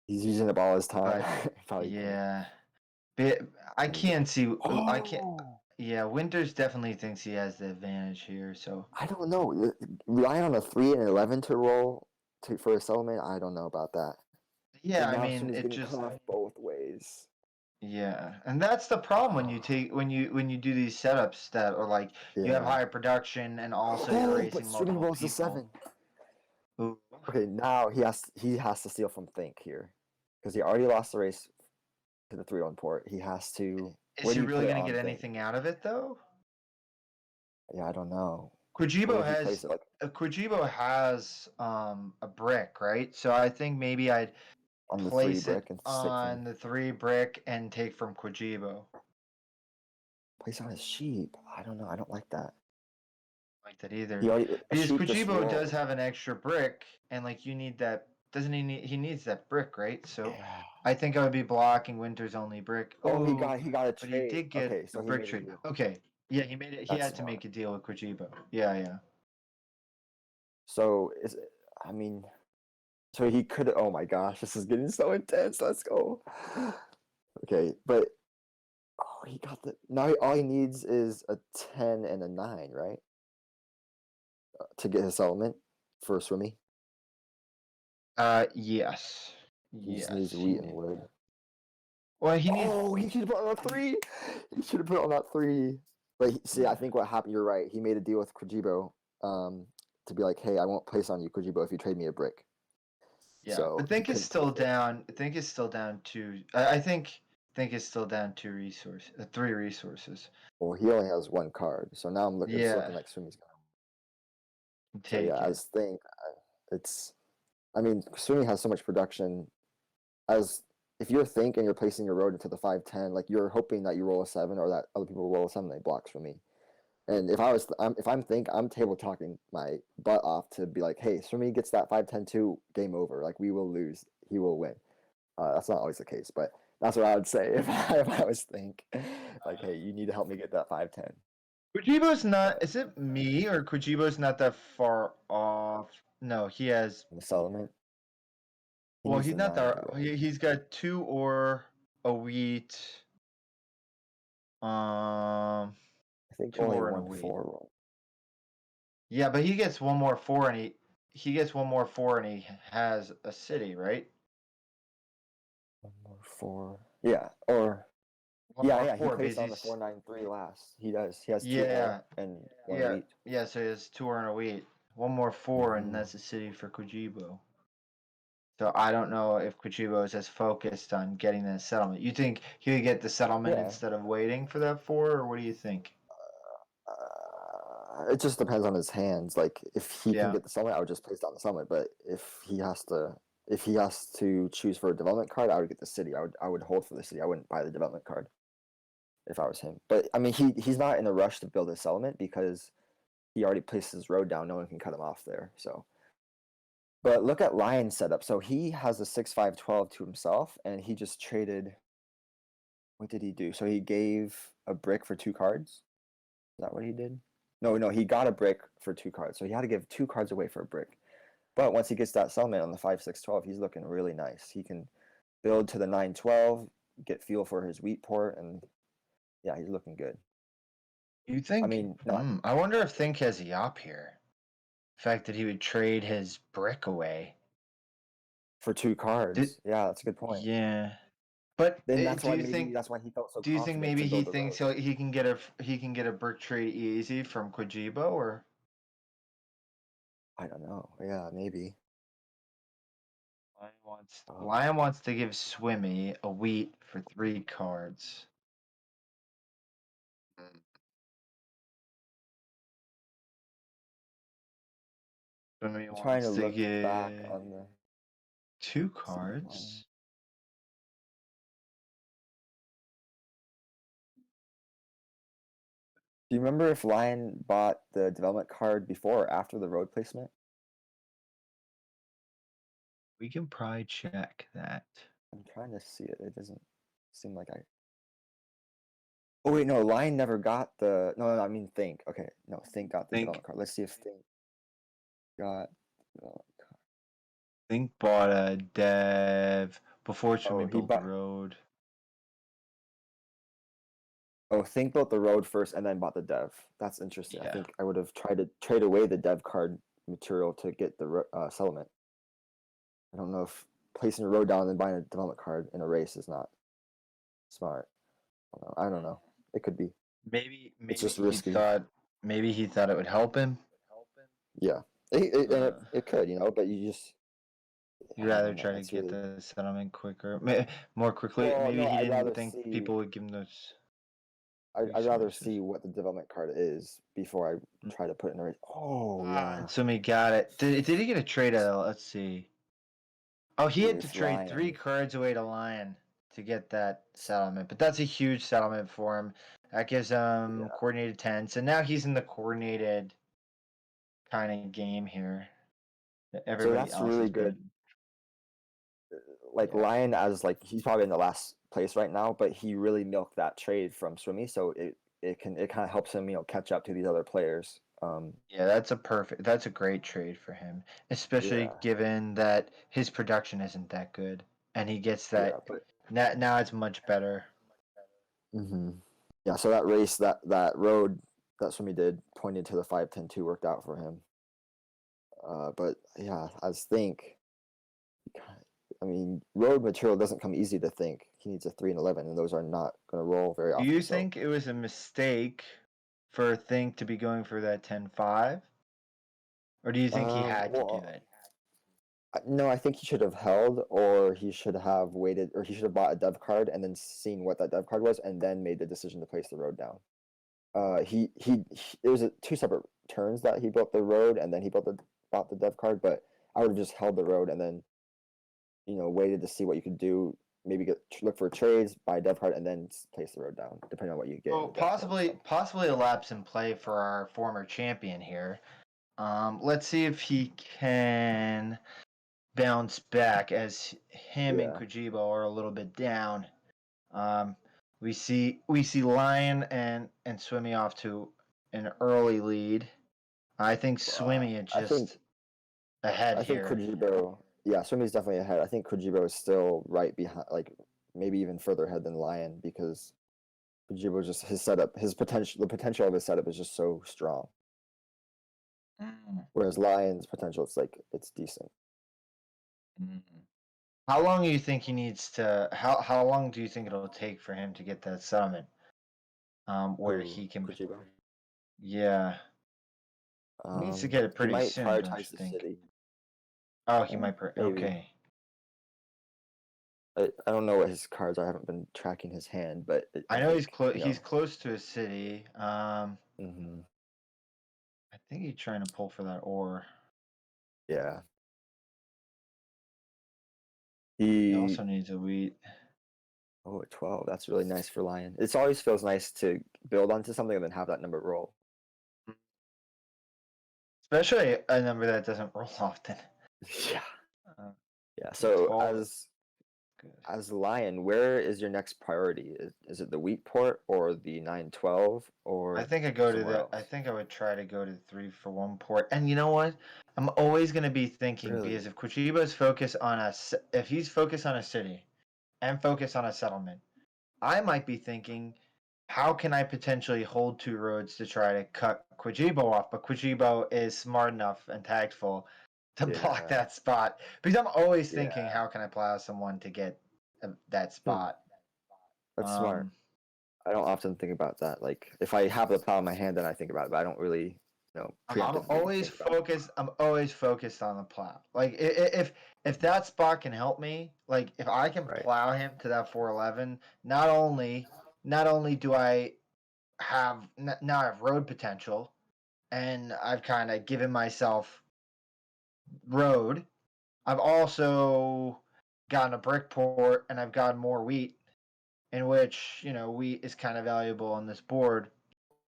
Speaker 2: he's using up all his time.
Speaker 1: But
Speaker 2: Probably can't.
Speaker 1: yeah, but I
Speaker 2: And
Speaker 1: can't see I can't
Speaker 2: oh,
Speaker 1: yeah, Winters definitely thinks he has the advantage here, so
Speaker 2: I don't know. Relying on a 3 and 11 to roll for a settlement, I don't know about that.
Speaker 1: yeah,
Speaker 2: And
Speaker 1: I
Speaker 2: now
Speaker 1: mean
Speaker 2: Sumi's
Speaker 1: it
Speaker 2: getting cut
Speaker 1: just
Speaker 2: off both ways.
Speaker 1: yeah. And that's the problem when you take when you do these setups that are like you have
Speaker 2: Yeah.
Speaker 1: higher production and also you're
Speaker 2: Oh, but
Speaker 1: racing
Speaker 2: Sumi
Speaker 1: multiple
Speaker 2: rolls the
Speaker 1: people.
Speaker 2: 7.
Speaker 1: Ooh.
Speaker 2: Okay, now he has to steal from Think here, because he already lost the race to the 3-1 port. He has to.
Speaker 1: Is
Speaker 2: Where
Speaker 1: he
Speaker 2: do you put
Speaker 1: really
Speaker 2: it
Speaker 1: gonna
Speaker 2: on
Speaker 1: get
Speaker 2: Think?
Speaker 1: anything out of it though?
Speaker 2: Yeah, I don't know. Where
Speaker 1: Kwijebo
Speaker 2: would you place
Speaker 1: has
Speaker 2: it? Like
Speaker 1: Kwijebo has a brick, right? So I think maybe I'd
Speaker 2: on the 3
Speaker 1: place it
Speaker 2: brick and stick from
Speaker 1: on the 3 brick and take from Kwijebo.
Speaker 2: place on his sheep. I don't know. I don't like that.
Speaker 1: Like that
Speaker 2: He
Speaker 1: either.
Speaker 2: already a
Speaker 1: Because
Speaker 2: sheep just
Speaker 1: Kwijebo does
Speaker 2: rolled.
Speaker 1: have an extra brick and like you need that doesn't he needs that brick, right? So
Speaker 2: Yeah.
Speaker 1: I think I would be blocking Winter's only brick.
Speaker 2: Oh, he
Speaker 1: Oh,
Speaker 2: got a
Speaker 1: but he
Speaker 2: trade.
Speaker 1: did get
Speaker 2: Okay,
Speaker 1: a
Speaker 2: so he
Speaker 1: brick
Speaker 2: made a
Speaker 1: trade.
Speaker 2: deal.
Speaker 1: Okay. Yeah, he made it. He
Speaker 2: That's
Speaker 1: had to
Speaker 2: smart.
Speaker 1: make a deal with Kwijebo. Yeah.
Speaker 2: So I mean, so he could. Oh my gosh, this is getting so intense. Let's go. Okay, but oh, he got the now. All he needs is a 10 and a 9, right? To get his element for Swimmy.
Speaker 1: Yes.
Speaker 2: He just needs
Speaker 1: Yes, he
Speaker 2: wheat and
Speaker 1: needs.
Speaker 2: wood.
Speaker 1: Well, he needs.
Speaker 2: Oh, he should have put on that 3. He should have put on that 3. But see, I
Speaker 1: Yeah.
Speaker 2: think what happened. You're right. He made a deal with Kwijebo, to be like, hey, I won't place on you, Kwijebo, if you trade me a brick.
Speaker 1: Yeah,
Speaker 2: So
Speaker 1: but
Speaker 2: he
Speaker 1: think is
Speaker 2: couldn't
Speaker 1: still
Speaker 2: place it.
Speaker 1: down. Think is still down to. I think it's still down 3 resources.
Speaker 2: Well, he only has 1 card, so now it's
Speaker 1: Yeah,
Speaker 2: looking like Swimmy's gonna. So yeah,
Speaker 1: take it.
Speaker 2: as think it's. I mean, Swimmy has so much production. As if you're think and you're placing your road into the 5-10, like you're hoping that you roll a 7 or that other people roll a 7, they block Swimmy. And if I'm think, I'm table talking my butt off to be like, hey, Swimmy gets that 5-10-2, game over. Like we will lose, he will win. That's not always the case, but that's what I would say if I was think, like, hey, you need to help me get that 5-10.
Speaker 1: Kwijebo's not.
Speaker 2: But
Speaker 1: Is it me or Kwijebo's not that far off? No, he has.
Speaker 2: in the settlement, he
Speaker 1: Well,
Speaker 2: needs
Speaker 1: he's
Speaker 2: the
Speaker 1: not
Speaker 2: 9 to
Speaker 1: that.
Speaker 2: roll.
Speaker 1: He's got 2 ore, a wheat, um,
Speaker 2: I think
Speaker 1: two
Speaker 2: only
Speaker 1: ore and a
Speaker 2: one
Speaker 1: wheat.
Speaker 2: 4 roll.
Speaker 1: Yeah, but he gets one more 4, and he gets one more 4, and he has a city, right?
Speaker 2: 1 more 4. Yeah, or
Speaker 1: One
Speaker 2: yeah,
Speaker 1: more
Speaker 2: yeah. He
Speaker 1: 4
Speaker 2: placed
Speaker 1: because
Speaker 2: on the
Speaker 1: he's.
Speaker 2: 4-9-3 last. He does. He has 2 ore
Speaker 1: Yeah,
Speaker 2: and 1
Speaker 1: yeah,
Speaker 2: wheat.
Speaker 1: yeah. So he has 2 ore and a wheat. One more 4, and
Speaker 2: Mm-hmm.
Speaker 1: that's a city for Kwijebo. So I don't know if Kwijebo is as focused on getting that settlement. You think he would get the settlement
Speaker 2: Yeah.
Speaker 1: instead of waiting for that 4, or what do you think?
Speaker 2: It just depends on his hands. Like if he can
Speaker 1: Yeah.
Speaker 2: get the summit, I would just place down the summit. But if he has to choose for a development card, I would get the city. I would hold for the city. I wouldn't buy the development card if I was him. But I mean, he's not in a rush to build a settlement because he already placed his road down. No one can cut him off there. So, but look at Lion's setup. So he has a 6-5-12 to himself, and he just traded. What did he do? So he gave a brick for 2 cards. Is that what he did? No, he got a brick for 2 cards. So he had to give 2 cards away for a brick. But once he gets that settlement on the 5-6-12, he's looking really nice. He can build to the 9-12, get fuel for his wheat port, and yeah, he's looking good.
Speaker 1: You
Speaker 2: I
Speaker 1: think?
Speaker 2: mean, not
Speaker 1: I wonder if Think has a yop here. The fact that he would trade his brick away.
Speaker 2: for 2 cards.
Speaker 1: Did
Speaker 2: Yeah, that's a good point.
Speaker 1: yeah. But
Speaker 2: Then
Speaker 1: do
Speaker 2: that's why he felt so
Speaker 1: you think
Speaker 2: confident to
Speaker 1: maybe he
Speaker 2: build the
Speaker 1: thinks
Speaker 2: road.
Speaker 1: he can get a brick trade easy from Kwijebo, or
Speaker 2: I don't know. Yeah, maybe. Oh,
Speaker 1: Lion wants to give Swimmy a wheat for 3 cards. Swimmy
Speaker 2: I'm trying to
Speaker 1: wants to
Speaker 2: look back
Speaker 1: give
Speaker 2: on the.
Speaker 1: 2
Speaker 2: See, Lion.
Speaker 1: cards.
Speaker 2: Do you remember if Lion bought the development card before or after the road placement?
Speaker 1: We can probably check that.
Speaker 2: I'm trying to see it. It doesn't seem like I. Oh wait, no, Lion never got the. No, I mean Think. Okay, no, Think got the
Speaker 1: Think
Speaker 2: development card. Let's see if Think got. Development card.
Speaker 1: Think bought a dev before
Speaker 2: Oh,
Speaker 1: Swimmy
Speaker 2: he
Speaker 1: built the
Speaker 2: bought.
Speaker 1: road.
Speaker 2: Oh, Think built the road first and then bought the dev. That's interesting. I
Speaker 1: Yeah.
Speaker 2: think I would have tried to trade away the dev card material to get the settlement. I don't know if placing a road down and then buying a development card in a race is not smart. I don't know. It could be.
Speaker 1: Maybe
Speaker 2: It's
Speaker 1: maybe
Speaker 2: just
Speaker 1: he
Speaker 2: risky.
Speaker 1: thought maybe he thought it would help him.
Speaker 2: Yeah, and
Speaker 1: Uh,
Speaker 2: it could, but you just.
Speaker 1: You'd
Speaker 2: I
Speaker 1: rather
Speaker 2: don't know.
Speaker 1: try to
Speaker 2: It's
Speaker 1: get
Speaker 2: really.
Speaker 1: the settlement quicker, more quickly.
Speaker 2: Well,
Speaker 1: Maybe
Speaker 2: no,
Speaker 1: he
Speaker 2: I'd
Speaker 1: didn't
Speaker 2: rather
Speaker 1: think
Speaker 2: see.
Speaker 1: people would give him those
Speaker 2: I'd rather
Speaker 1: resources.
Speaker 2: see what the development card is before I
Speaker 1: Mm.
Speaker 2: try to put in a race. Oh
Speaker 1: Ah,
Speaker 2: yeah,
Speaker 1: Swimmy got it. Did he get a trade at all? Let's see. Oh, he had to
Speaker 2: with
Speaker 1: trade three
Speaker 2: Lion.
Speaker 1: cards away to Lion to get that settlement, but that's a huge settlement for him. That gives him
Speaker 2: Yeah.
Speaker 1: coordinated 10. So now he's in the coordinated kind of game here that
Speaker 2: So
Speaker 1: everybody
Speaker 2: that's
Speaker 1: else
Speaker 2: really
Speaker 1: has
Speaker 2: good.
Speaker 1: been.
Speaker 2: like
Speaker 1: Yeah.
Speaker 2: Lion as like he's probably in the last place right now, but he really milked that trade from Swimmy, so it kind of helps him catch up to these other players.
Speaker 1: Yeah, that's a great trade for him, especially
Speaker 2: Yeah,
Speaker 1: given that his production isn't that good, and he gets
Speaker 2: yeah,
Speaker 1: that
Speaker 2: but
Speaker 1: now it's much better.
Speaker 2: hmm yeah. So that race, that road that Swimmy did, pointing to the 5:10.2 worked out for him. But yeah, I just think, I mean, road material doesn't come easy to think. He needs a 3 and 11, and those are not going to roll very
Speaker 1: Do
Speaker 2: often.
Speaker 1: you
Speaker 2: So
Speaker 1: think it was a mistake for Think to be going for that 10-5? Or do you think he had to do
Speaker 2: well,
Speaker 1: it?
Speaker 2: no, I think he should have held, or he should have waited, or he should have bought a dev card and then seen what that dev card was, and then made the decision to place the road down. It was two separate turns that he built the road, and then he bought the dev card. But I would have just held the road and then waited to see what you could do. Maybe look for trades, buy a dev card, and then place the road down, depending on what you get in
Speaker 1: Well,
Speaker 2: the dev card. So
Speaker 1: possibly a lapse in play for our former champion here. Let's see if he can bounce back as him and
Speaker 2: yeah,
Speaker 1: Kwijebo are a little bit down. Um, we see Lion and Swimmy off to an early lead. I think Swimmy is
Speaker 2: I think
Speaker 1: just ahead
Speaker 2: I think
Speaker 1: here.
Speaker 2: Kojiro, yeah, Swimmy's definitely ahead. I think Kojiro is still right behind, like maybe even further ahead than Lion, because Kojiro just his setup, the potential of his setup is just so strong.
Speaker 1: Mm,
Speaker 2: Whereas Lion's potential, it's decent.
Speaker 1: mm. How long do you think he needs to? How long do you think it'll take for him to get that settlement? Where
Speaker 2: Who
Speaker 1: he can,
Speaker 2: Kojiro?
Speaker 1: yeah, he needs to get it
Speaker 2: He
Speaker 1: pretty
Speaker 2: might
Speaker 1: soon, don't you
Speaker 2: prioritize the
Speaker 1: think?
Speaker 2: city.
Speaker 1: Oh, he might.
Speaker 2: Maybe.
Speaker 1: Okay.
Speaker 2: I don't know what his cards are. I haven't been tracking his hand, but I
Speaker 1: I know he's
Speaker 2: think
Speaker 1: close. He's close to a city.
Speaker 2: hmm
Speaker 1: I think he's trying to pull for that ore.
Speaker 2: yeah.
Speaker 1: He
Speaker 2: He
Speaker 1: also needs a wheat.
Speaker 2: Oh, 12. That's really nice for Lion. It always feels nice to build onto something and then have that number roll.
Speaker 1: Especially a number that doesn't roll often.
Speaker 2: Yeah.
Speaker 1: Uh,
Speaker 2: Yeah.
Speaker 1: the
Speaker 2: So
Speaker 1: 12 is good.
Speaker 2: as Lion, where is your next priority? Is it the wheat port or the 912
Speaker 1: I
Speaker 2: or
Speaker 1: think I go to
Speaker 2: somewhere
Speaker 1: the. I
Speaker 2: else?
Speaker 1: think I would try to go to the 3-for-1 port. And you know what? I'm always going to be thinking because
Speaker 2: Really?
Speaker 1: if Kwijebo's focused on if he's focused on a city and focused on a settlement, I might be thinking, how can I potentially hold two roads to try to cut Kwijebo off? But Kwijebo is smart enough and tactful to block
Speaker 2: Yeah.
Speaker 1: that spot. Because I'm always thinking,
Speaker 2: Yeah.
Speaker 1: how can I plow someone to get that
Speaker 2: Hmm.
Speaker 1: spot?
Speaker 2: That's smart.
Speaker 1: Um,
Speaker 2: I don't often think about that. Like if I have the plow in my hand, then I think about it, but I don't really,
Speaker 1: I'm
Speaker 2: preemptively
Speaker 1: always
Speaker 2: think about it.
Speaker 1: focused. I'm always focused on the plow. Like if that spot can help me, like if I can
Speaker 2: Right.
Speaker 1: plow him to that 411, not only do I have now I have road potential, and I've kind of given myself road. I've also gotten a brick port, and I've gotten more wheat, in which wheat is kind of valuable on this board.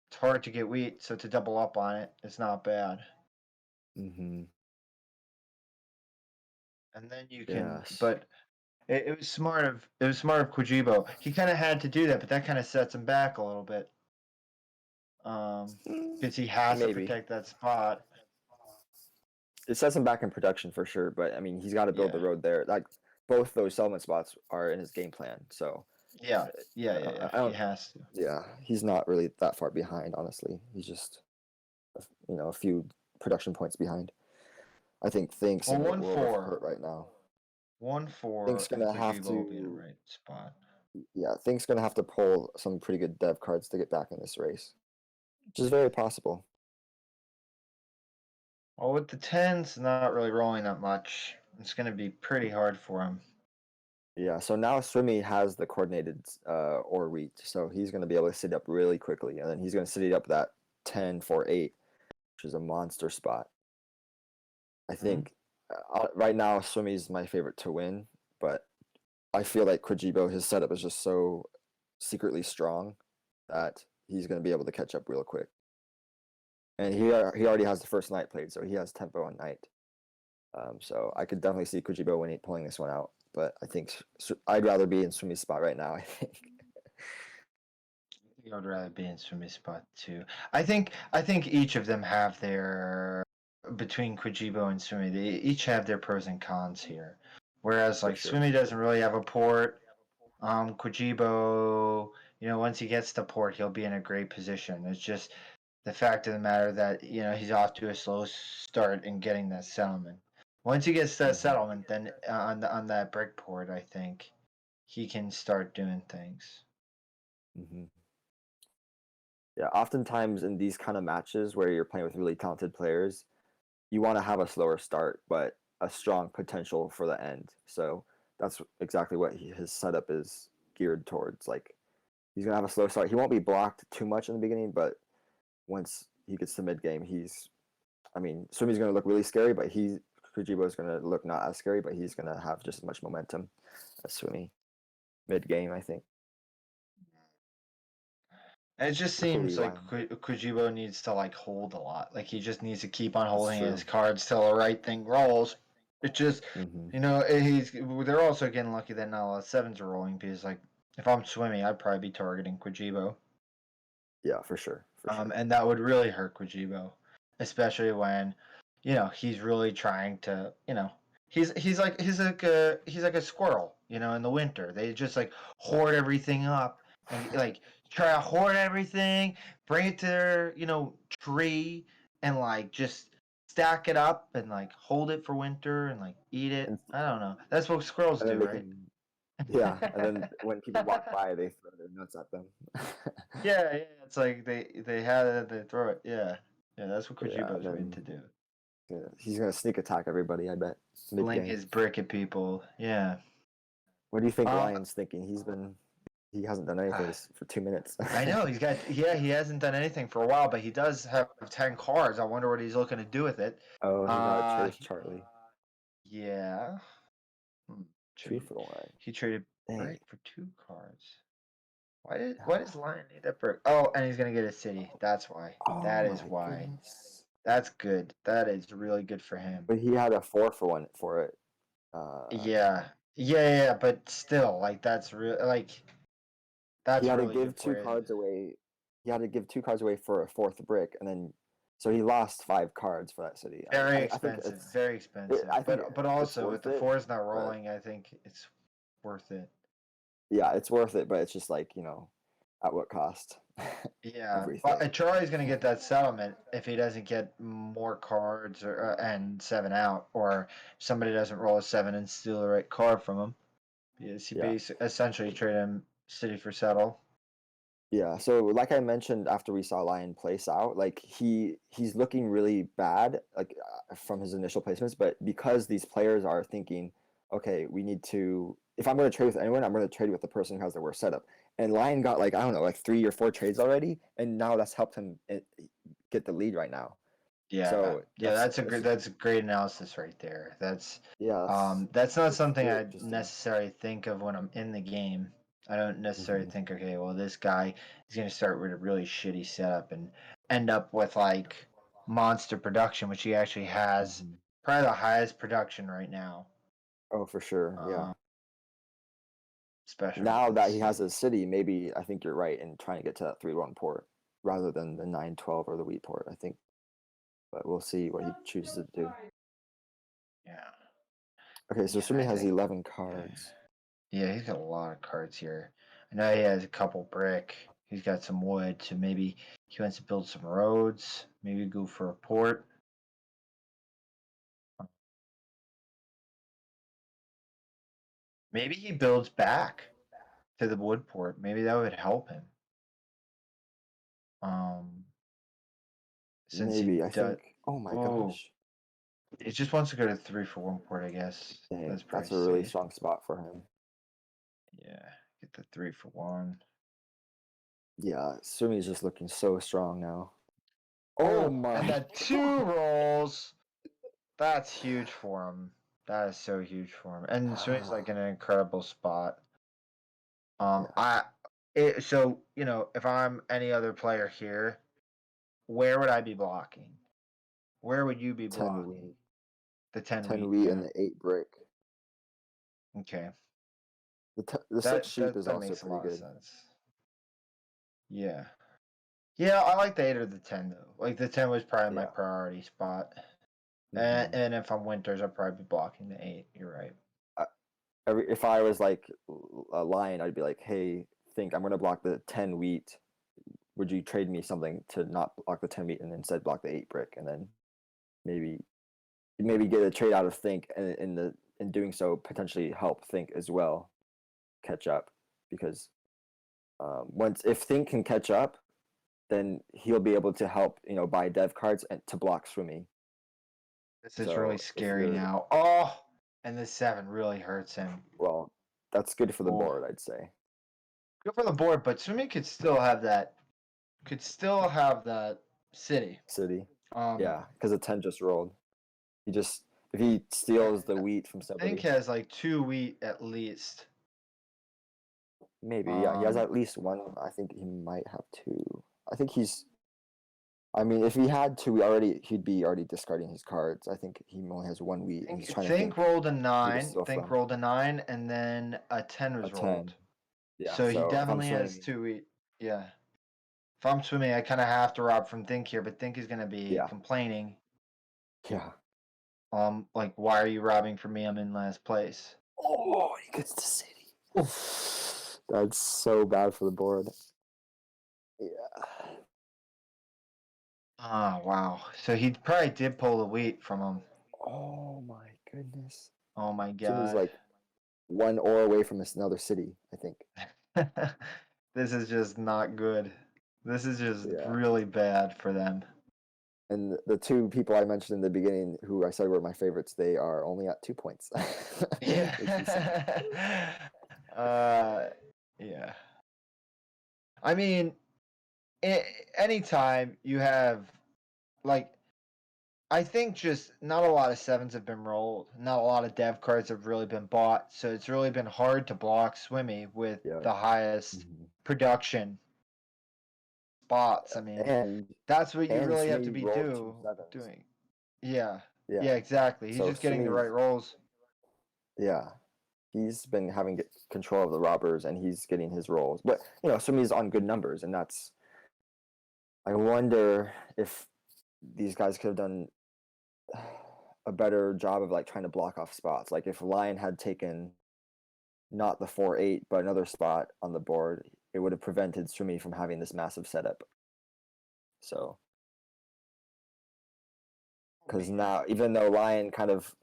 Speaker 1: It's hard to get wheat, so to double up on it is not bad.
Speaker 2: Mm-hmm.
Speaker 1: And then you can,
Speaker 2: Yes.
Speaker 1: but it was smart of Kwijebo. He kind of had to do that, but that kind of sets him back a little bit,
Speaker 2: Mm,
Speaker 1: because he has to
Speaker 2: maybe.
Speaker 1: protect that spot.
Speaker 2: It sets him back in production for sure, but I mean, he's got to build the
Speaker 1: Yeah,
Speaker 2: road there. Like both those settlement spots are in his game plan, so
Speaker 1: yeah, yeah, yeah, yeah.
Speaker 2: I
Speaker 1: He
Speaker 2: don't.
Speaker 1: has to.
Speaker 2: Yeah, he's not really that far behind, honestly. He's just a few production points behind. I think Think's
Speaker 1: Well,
Speaker 2: in a
Speaker 1: one
Speaker 2: world of
Speaker 1: four,
Speaker 2: hurt right now.
Speaker 1: one
Speaker 2: Think's
Speaker 1: four, and
Speaker 2: gonna have
Speaker 1: Kwijebo will be in a
Speaker 2: to.
Speaker 1: right spot.
Speaker 2: Yeah, Think's gonna have to pull some pretty good dev cards to get back in this race, which is very possible.
Speaker 1: Well, with the tens not really rolling that much, it's going to be pretty hard for him.
Speaker 2: Yeah, so now Swimmy has the coordinated or wheat, so he's going to be able to sit up really quickly, and then he's going to sit up that 10-4-8, which is a monster spot. I
Speaker 1: Mhm.
Speaker 2: think right now Swimmy's my favorite to win, but I feel like Kwijebo, his setup is just so secretly strong that he's going to be able to catch up real quick. And he already has the first night played, so he has tempo on night. So I could definitely see Kwijebo pulling this one out. but I think I'd rather be in Swimmy's spot right now. I think.
Speaker 1: I would rather be in Swimmy spot too. I think each of them have their between Kwijebo and Swimmy, they each have their pros and cons here. Whereas
Speaker 2: For
Speaker 1: like
Speaker 2: sure.
Speaker 1: Swimmy doesn't really have a port. Kwijebo, once he gets to port, he'll be in a great position. It's just the fact of the matter that he's off to a slow start in getting that settlement. Once he gets that
Speaker 2: Hmm.
Speaker 1: settlement, then on that brick port, I think he can start doing things.
Speaker 2: Hmm. Yeah, oftentimes in these kind of matches where you're playing with really talented players, you want to have a slower start, but a strong potential for the end. So that's exactly what his setup is geared towards. Like he's gonna have a slow start. He won't be blocked too much in the beginning, but once he gets to mid game, I mean, Sumi's gonna look really scary, but Kujibbo is gonna look not as scary, but he's gonna have just as much momentum as Sumi mid game. I think.
Speaker 1: And it just
Speaker 2: Hopefully,
Speaker 1: seems like
Speaker 2: Lion.
Speaker 1: Kojima needs to like hold a lot. Like he just needs to keep on
Speaker 2: That's
Speaker 1: holding his
Speaker 2: true.
Speaker 1: cards till the right thing rolls. It just,
Speaker 2: Hmm.
Speaker 1: he's. They're also getting lucky that not a lot of sevens are rolling because like if I'm swimming, I'd probably be targeting Kojima.
Speaker 2: Yeah, for sure, for sure.
Speaker 1: And that would really hurt Kojima, especially when, he's really trying to, he's like a squirrel, in the winter. They just like hoard everything up and like try to hoard everything, bring it to their, tree and like just stack it up and like hold it for winter and like eat it.
Speaker 2: And
Speaker 1: I don't know. That's what squirrels
Speaker 2: and then
Speaker 1: do,
Speaker 2: they
Speaker 1: right?
Speaker 2: can, yeah, and then when people walk by, they throw their nuts at them.
Speaker 1: Yeah, yeah. It's like they had it, they throw it. Yeah, yeah. That's what
Speaker 2: Yeah, and
Speaker 1: Kojibo's made
Speaker 2: then
Speaker 1: to do.
Speaker 2: yeah, he's gonna sneak attack everybody. I bet mid
Speaker 1: Fling
Speaker 2: game.
Speaker 1: his brick at people. Yeah.
Speaker 2: What do you think
Speaker 1: Uh,
Speaker 2: Lion's thinking? He hasn't done anything for 2 minutes.
Speaker 1: I know he's got. Yeah, he hasn't done anything for a while, but he does have 10 cards. I wonder what he's looking to do with it.
Speaker 2: Oh, he got a
Speaker 1: Uh,
Speaker 2: Chase Charlie.
Speaker 1: yeah. Hmm.
Speaker 2: Two
Speaker 1: Trade.
Speaker 2: for one.
Speaker 1: He traded
Speaker 2: Dang.
Speaker 1: brick for 2 cards. Why does Lion need that brick? Oh, and he's gonna get a city. That's why.
Speaker 2: Oh
Speaker 1: That is
Speaker 2: my
Speaker 1: why.
Speaker 2: goodness.
Speaker 1: That's good. That is really good for him.
Speaker 2: But he had a 4 for 1 for it.
Speaker 1: Yeah. Yeah, yeah, but still, like that's real. Like
Speaker 2: He
Speaker 1: that's
Speaker 2: had to
Speaker 1: really
Speaker 2: give
Speaker 1: good
Speaker 2: two
Speaker 1: for you.
Speaker 2: cards away. He had to give 2 cards away for a fourth brick, and then so he lost 5 cards for that city.
Speaker 1: Very
Speaker 2: I think
Speaker 1: expensive. Very expensive.
Speaker 2: I think
Speaker 1: But
Speaker 2: it's
Speaker 1: also with
Speaker 2: worth
Speaker 1: the
Speaker 2: it,
Speaker 1: fours not
Speaker 2: but
Speaker 1: rolling, I think it's worth it.
Speaker 2: yeah, it's worth it. But it's just like at what cost?
Speaker 1: Yeah, but
Speaker 2: Everything.
Speaker 1: Charlie's gonna get that settlement if he doesn't get more cards or and 7 out, or somebody doesn't roll a 7 and steal the right card from him. Because he
Speaker 2: Yeah.
Speaker 1: essentially trade him city for settle.
Speaker 2: Yeah, so like I mentioned after we saw Lion place out, like he's looking really bad like from his initial placements, but because these players are thinking, okay, we need to if I'm going to trade with anyone, I'm going to trade with the person who has the worst setup. And Lion got like I don't know, like 3 or 4 trades already, and now that's helped him get the lead right now.
Speaker 1: Yeah,
Speaker 2: So
Speaker 1: yeah, that's a great analysis right there.
Speaker 2: yeah,
Speaker 1: That's not
Speaker 2: it's
Speaker 1: something
Speaker 2: really
Speaker 1: I
Speaker 2: interesting.
Speaker 1: necessarily think of when I'm in the game. I don't necessarily
Speaker 2: Hmm.
Speaker 1: think, okay, well, this guy is gonna start with a really shitty setup and end up with like monster production, which he actually has
Speaker 2: Hmm.
Speaker 1: probably the highest production right now.
Speaker 2: Oh, for sure. Yeah.
Speaker 1: Uh, especially with
Speaker 2: Now
Speaker 1: this
Speaker 2: that he has
Speaker 1: city.
Speaker 2: a city, maybe I think you're right in trying to get to that 3-1 port rather than the 9-12 or the wheat port, I think. But we'll see what he chooses to do.
Speaker 1: Yeah,
Speaker 2: Okay, so
Speaker 1: yeah,
Speaker 2: Sumi
Speaker 1: I
Speaker 2: has
Speaker 1: think.
Speaker 2: 11
Speaker 1: Yeah.
Speaker 2: cards.
Speaker 1: Yeah, he's got a lot of cards here. I know he has a couple brick. He's got some wood, so maybe he wants to build some roads. Maybe go for a port. Maybe he builds back to the wood port. Maybe that would help him. Um, since he
Speaker 2: Maybe, I
Speaker 1: does.
Speaker 2: think. Oh my
Speaker 1: Oh,
Speaker 2: gosh.
Speaker 1: he just wants to go to 3 for 1 port, I guess.
Speaker 2: Dang,
Speaker 1: That's
Speaker 2: that's
Speaker 1: pretty
Speaker 2: a really
Speaker 1: safe.
Speaker 2: strong spot for him.
Speaker 1: Yeah, get the 3 for 1.
Speaker 2: Yeah, Sumi's just looking so strong now. Oh
Speaker 1: Oh, and
Speaker 2: my
Speaker 1: that two
Speaker 2: god.
Speaker 1: rolls. That's huge for him. That is so huge for him. And Swing's like in an incredible spot.
Speaker 2: Yeah,
Speaker 1: I so if I'm any other player here, where would I be blocking? Where would you be
Speaker 2: 10 wheat.
Speaker 1: blocking? The 10
Speaker 2: 10
Speaker 1: wheat,
Speaker 2: wheat and
Speaker 1: yeah.
Speaker 2: the 8 brick.
Speaker 1: Okay.
Speaker 2: The 6
Speaker 1: That
Speaker 2: sheep
Speaker 1: that
Speaker 2: is
Speaker 1: that
Speaker 2: also
Speaker 1: makes a
Speaker 2: pretty
Speaker 1: lot of
Speaker 2: good.
Speaker 1: sense. Yeah. Yeah, I like the 8 or the 10 though. Like the 10 was probably my
Speaker 2: Yeah.
Speaker 1: priority spot.
Speaker 2: Hmm.
Speaker 1: And if I'm Winters, I'll probably be blocking the 8. You're right.
Speaker 2: If I was like a lion, I'd be like, hey, think I'm gonna block the 10 wheat. Would you trade me something to not block the 10 wheat and instead block the 8 brick, and then maybe get a trade out of think, and in doing so potentially help think as well catch up, because once if think can catch up, then he'll be able to help buy dev cards and to block Swimmy.
Speaker 1: This is really
Speaker 2: So if
Speaker 1: scary
Speaker 2: you're
Speaker 1: now. Oh, and the 7 really hurts him.
Speaker 2: well, that's good for the
Speaker 1: Oh,
Speaker 2: board, I'd say.
Speaker 1: good for the board, but Swimmy could still have that. Could still have that city.
Speaker 2: City,
Speaker 1: Um,
Speaker 2: yeah, because the 10 just rolled. He just if he
Speaker 1: and
Speaker 2: steals the wheat from
Speaker 1: Think
Speaker 2: somebody,
Speaker 1: has like 2 wheat at least.
Speaker 2: maybe, yeah, he has
Speaker 1: Um,
Speaker 2: at least one. I think he might have two. I think he's. I mean, if he had two, he'd be already discarding his cards. I think he only has one wheat, and he's trying to
Speaker 1: think
Speaker 2: think
Speaker 1: rolled a
Speaker 2: who to
Speaker 1: 9.
Speaker 2: steal
Speaker 1: Think
Speaker 2: from.
Speaker 1: rolled a 9, and then a 10
Speaker 2: A
Speaker 1: was
Speaker 2: 10.
Speaker 1: rolled.
Speaker 2: Yeah.
Speaker 1: So he
Speaker 2: So if I'm
Speaker 1: definitely has
Speaker 2: swimming,
Speaker 1: 2 wheat. Yeah. If I'm Swimming, I kind of have to rob from Think here, but Think is going to be
Speaker 2: yeah,
Speaker 1: complaining.
Speaker 2: yeah.
Speaker 1: Like, why are you robbing from me? I'm in last place.
Speaker 2: Oh, he gets the city. That's so bad for the board. Yeah.
Speaker 1: Oh, wow. So he probably did pull the wheat from him.
Speaker 2: Oh my goodness.
Speaker 1: Oh my
Speaker 2: Swimmy's
Speaker 1: god.
Speaker 2: like one ore away from another city, I think.
Speaker 1: This is just not good. This is just
Speaker 2: Yeah.
Speaker 1: really bad for them.
Speaker 2: And the two people I mentioned in the beginning, who I said were my favorites, they are only at 2 points, which is sad.
Speaker 1: Yeah. uh, yeah. I mean, anytime you have, like, I think just not a lot of 7s have been rolled. Not a lot of dev cards have really been bought. So it's really been hard to block Swimmy with
Speaker 2: Yeah.
Speaker 1: the highest
Speaker 2: Mhm.
Speaker 1: production spots. I mean,
Speaker 2: And
Speaker 1: that's what you really have to
Speaker 2: Swimmy
Speaker 1: be
Speaker 2: rolled two sevens.
Speaker 1: doing. Yeah.
Speaker 2: Yeah.
Speaker 1: Yeah, exactly. He's
Speaker 2: So
Speaker 1: just getting the right
Speaker 2: Swimmy's
Speaker 1: rolls.
Speaker 2: yeah. He's been having control of the robbers, and he's getting his rolls. But Swimmy's on good numbers, and that's I wonder if these guys could have done a better job of like trying to block off spots. Like if Lion had taken not the 4-8, but another spot on the board, it would have prevented Swimmy from having this massive setup. So, because
Speaker 1: Man.
Speaker 2: now, even though Lion kind of,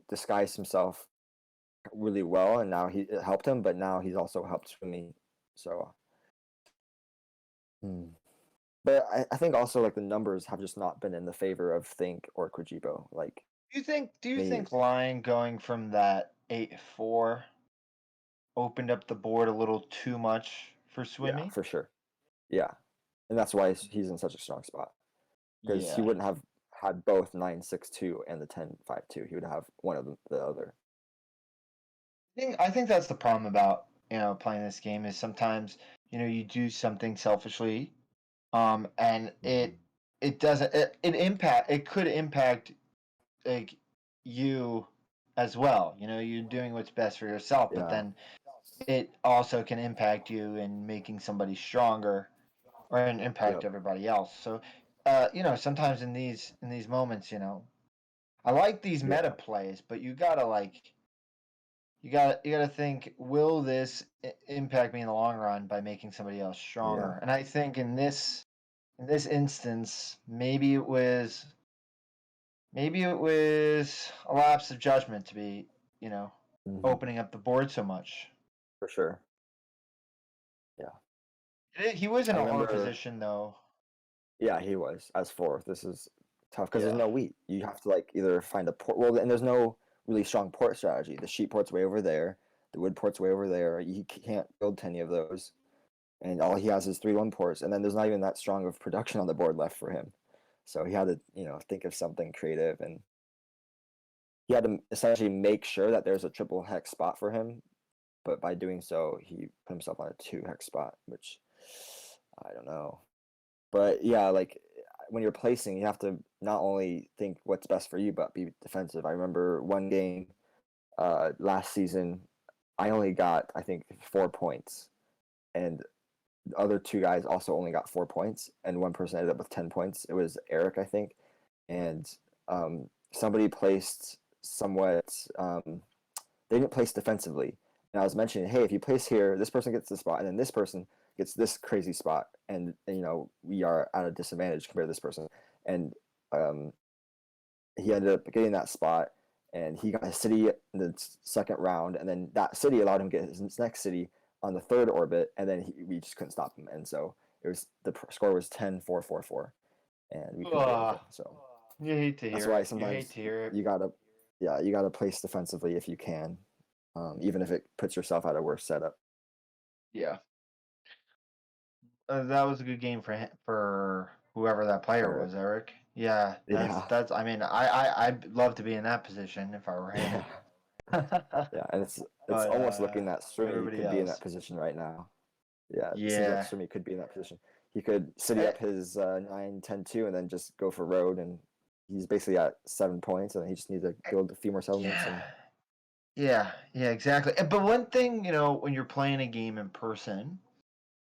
Speaker 2: disguised himself really well, and now it helped him, but now he's also helped Swimmy. So, hmm. But I think also like the numbers have just not been in the favor of Think or Kwijebo. Like,
Speaker 1: Do you think
Speaker 2: maybe,
Speaker 1: Lion going from that 8-4 opened up the board a little too much for
Speaker 2: yeah,
Speaker 1: Swimmy?
Speaker 2: for sure. Yeah. And that's why he's in such a strong spot. Because he
Speaker 1: Yeah.
Speaker 2: wouldn't have had both 9-6-2 and the 10-5-2. He would have one of the other.
Speaker 1: I think that's the problem about playing this game is sometimes you do something selfishly, and
Speaker 2: Mm-hmm.
Speaker 1: it doesn't it could impact like you as well. You're doing what's best for yourself, but
Speaker 2: Yeah.
Speaker 1: then it also can impact you in making somebody stronger or and impact
Speaker 2: Yep.
Speaker 1: everybody else. So, sometimes in these moments, I like these meta
Speaker 2: Yeah.
Speaker 1: plays, but you gotta think, will this impact me in the long run by making somebody else
Speaker 2: Yeah.
Speaker 1: stronger? And I think in this instance, maybe it was a lapse of judgment to be, you know,
Speaker 2: Mm-hmm.
Speaker 1: opening up the board so much.
Speaker 2: For sure. Yeah.
Speaker 1: He was in
Speaker 2: I
Speaker 1: a hard
Speaker 2: remember.
Speaker 1: position though.
Speaker 2: Yeah, he was as fourth. This is tough because there's
Speaker 1: Yeah.
Speaker 2: no wheat. You have to like either find a port. Well, and there's no really strong port strategy. The sheep port's way over there. The wood port's way over there. He can't build any of those, and all he has is 3-1 ports. And then there's not even that strong of production on the board left for him. So he had to, think of something creative, and he had to essentially make sure that there's a triple hex spot for him. But by doing so, he put himself on a 2-hex spot, which I don't know. But yeah, like when you're placing, you have to not only think what's best for you, but be defensive. I remember one game last season. I only got, I think, 4 points, and the other two guys also only got 4 points, and one person ended up with 10 points. It was Eric, I think, and somebody placed somewhat. They didn't place defensively, and I was mentioning, hey, if you place here, this person gets this spot, and then this person gets this crazy spot, and we are at a disadvantage compared to this person, and um, he ended up getting that spot, and he got his city in the second round, and then that city allowed him to get his next city on the third orbit, and then we just couldn't stop him, and so the score was 10-4-4-4, and we couldn't do
Speaker 1: Ugh,
Speaker 2: anything. So
Speaker 1: you hate to
Speaker 2: that's
Speaker 1: hear
Speaker 2: why
Speaker 1: it. You hate
Speaker 2: sometimes
Speaker 1: to hear it.
Speaker 2: you gotta, yeah, you gotta place defensively if you can, even if it puts yourself at a worse setup.
Speaker 1: Yeah. That was a good game for whoever that player
Speaker 2: Eric.
Speaker 1: was, Eric. Yeah,
Speaker 2: Yeah.
Speaker 1: that's. I mean, I'd love to be in that position if I were him.
Speaker 2: Yeah. Yeah, and it's
Speaker 1: But
Speaker 2: almost looking that Swimmy
Speaker 1: everybody
Speaker 2: could be in that
Speaker 1: else.
Speaker 2: position right now. Yeah, it seems like
Speaker 1: Yeah.
Speaker 2: Swimmy could be in that position. He could city
Speaker 1: Eh,
Speaker 2: up his 9-10-2 and then just go for road, and he's basically at 7 points, and he just needs to build a few more settlements.
Speaker 1: yeah.
Speaker 2: And
Speaker 1: Yeah, exactly. But one thing, when you're playing a game in person,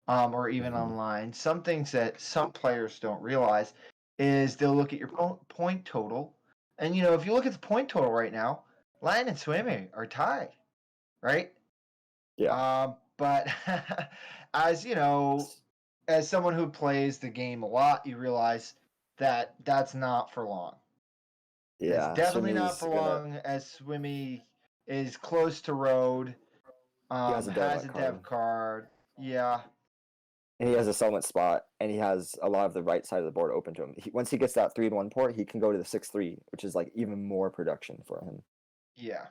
Speaker 1: or even
Speaker 2: Mhm.
Speaker 1: online, some things that some players don't realize is they'll look at your point total, and if you look at the point total right now, Lion and Swimmy are tied, right?
Speaker 2: Yeah,
Speaker 1: But as as someone who plays the game a lot, you realize that that's not for long. It's
Speaker 2: yeah,
Speaker 1: definitely not
Speaker 2: Swimmy's
Speaker 1: for
Speaker 2: gonna.
Speaker 1: long, as Swimmy is close to road.
Speaker 2: He has a
Speaker 1: Has
Speaker 2: development
Speaker 1: a
Speaker 2: card,
Speaker 1: dev card. Yeah,
Speaker 2: and he has a settlement spot, and he has a lot of the right side of the board open to him. Once he gets that 3-1 port, he can go to the 6-3, which is like even more production for him.
Speaker 1: yeah.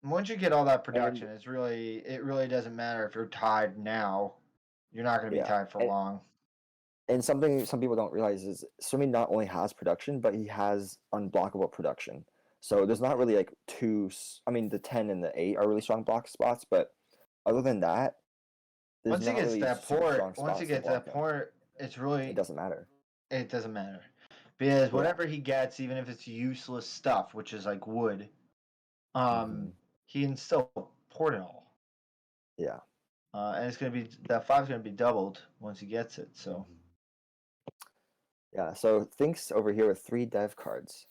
Speaker 1: Once you get all that
Speaker 2: And
Speaker 1: production, it really doesn't matter if you're tied now. You're not going to be
Speaker 2: yeah,
Speaker 1: tied for long.
Speaker 2: and something some people don't realize is Swimming not only has production, but he has unblockable production. So there's not really like I mean, the 10 and the 8 are really strong block spots, but other than that, there's
Speaker 1: Once he
Speaker 2: not
Speaker 1: gets
Speaker 2: really
Speaker 1: that
Speaker 2: super
Speaker 1: port,
Speaker 2: strong spots to block him.
Speaker 1: it's
Speaker 2: It
Speaker 1: really
Speaker 2: doesn't matter.
Speaker 1: it doesn't matter because
Speaker 2: Yeah.
Speaker 1: whatever he gets, even if it's useless stuff, which is like wood,
Speaker 2: Hmm.
Speaker 1: he can still port it all.
Speaker 2: Yeah.
Speaker 1: And it's gonna be that five's gonna be doubled once he gets it. So
Speaker 2: Mhm. Yeah. So Think's over here with 3 dev cards.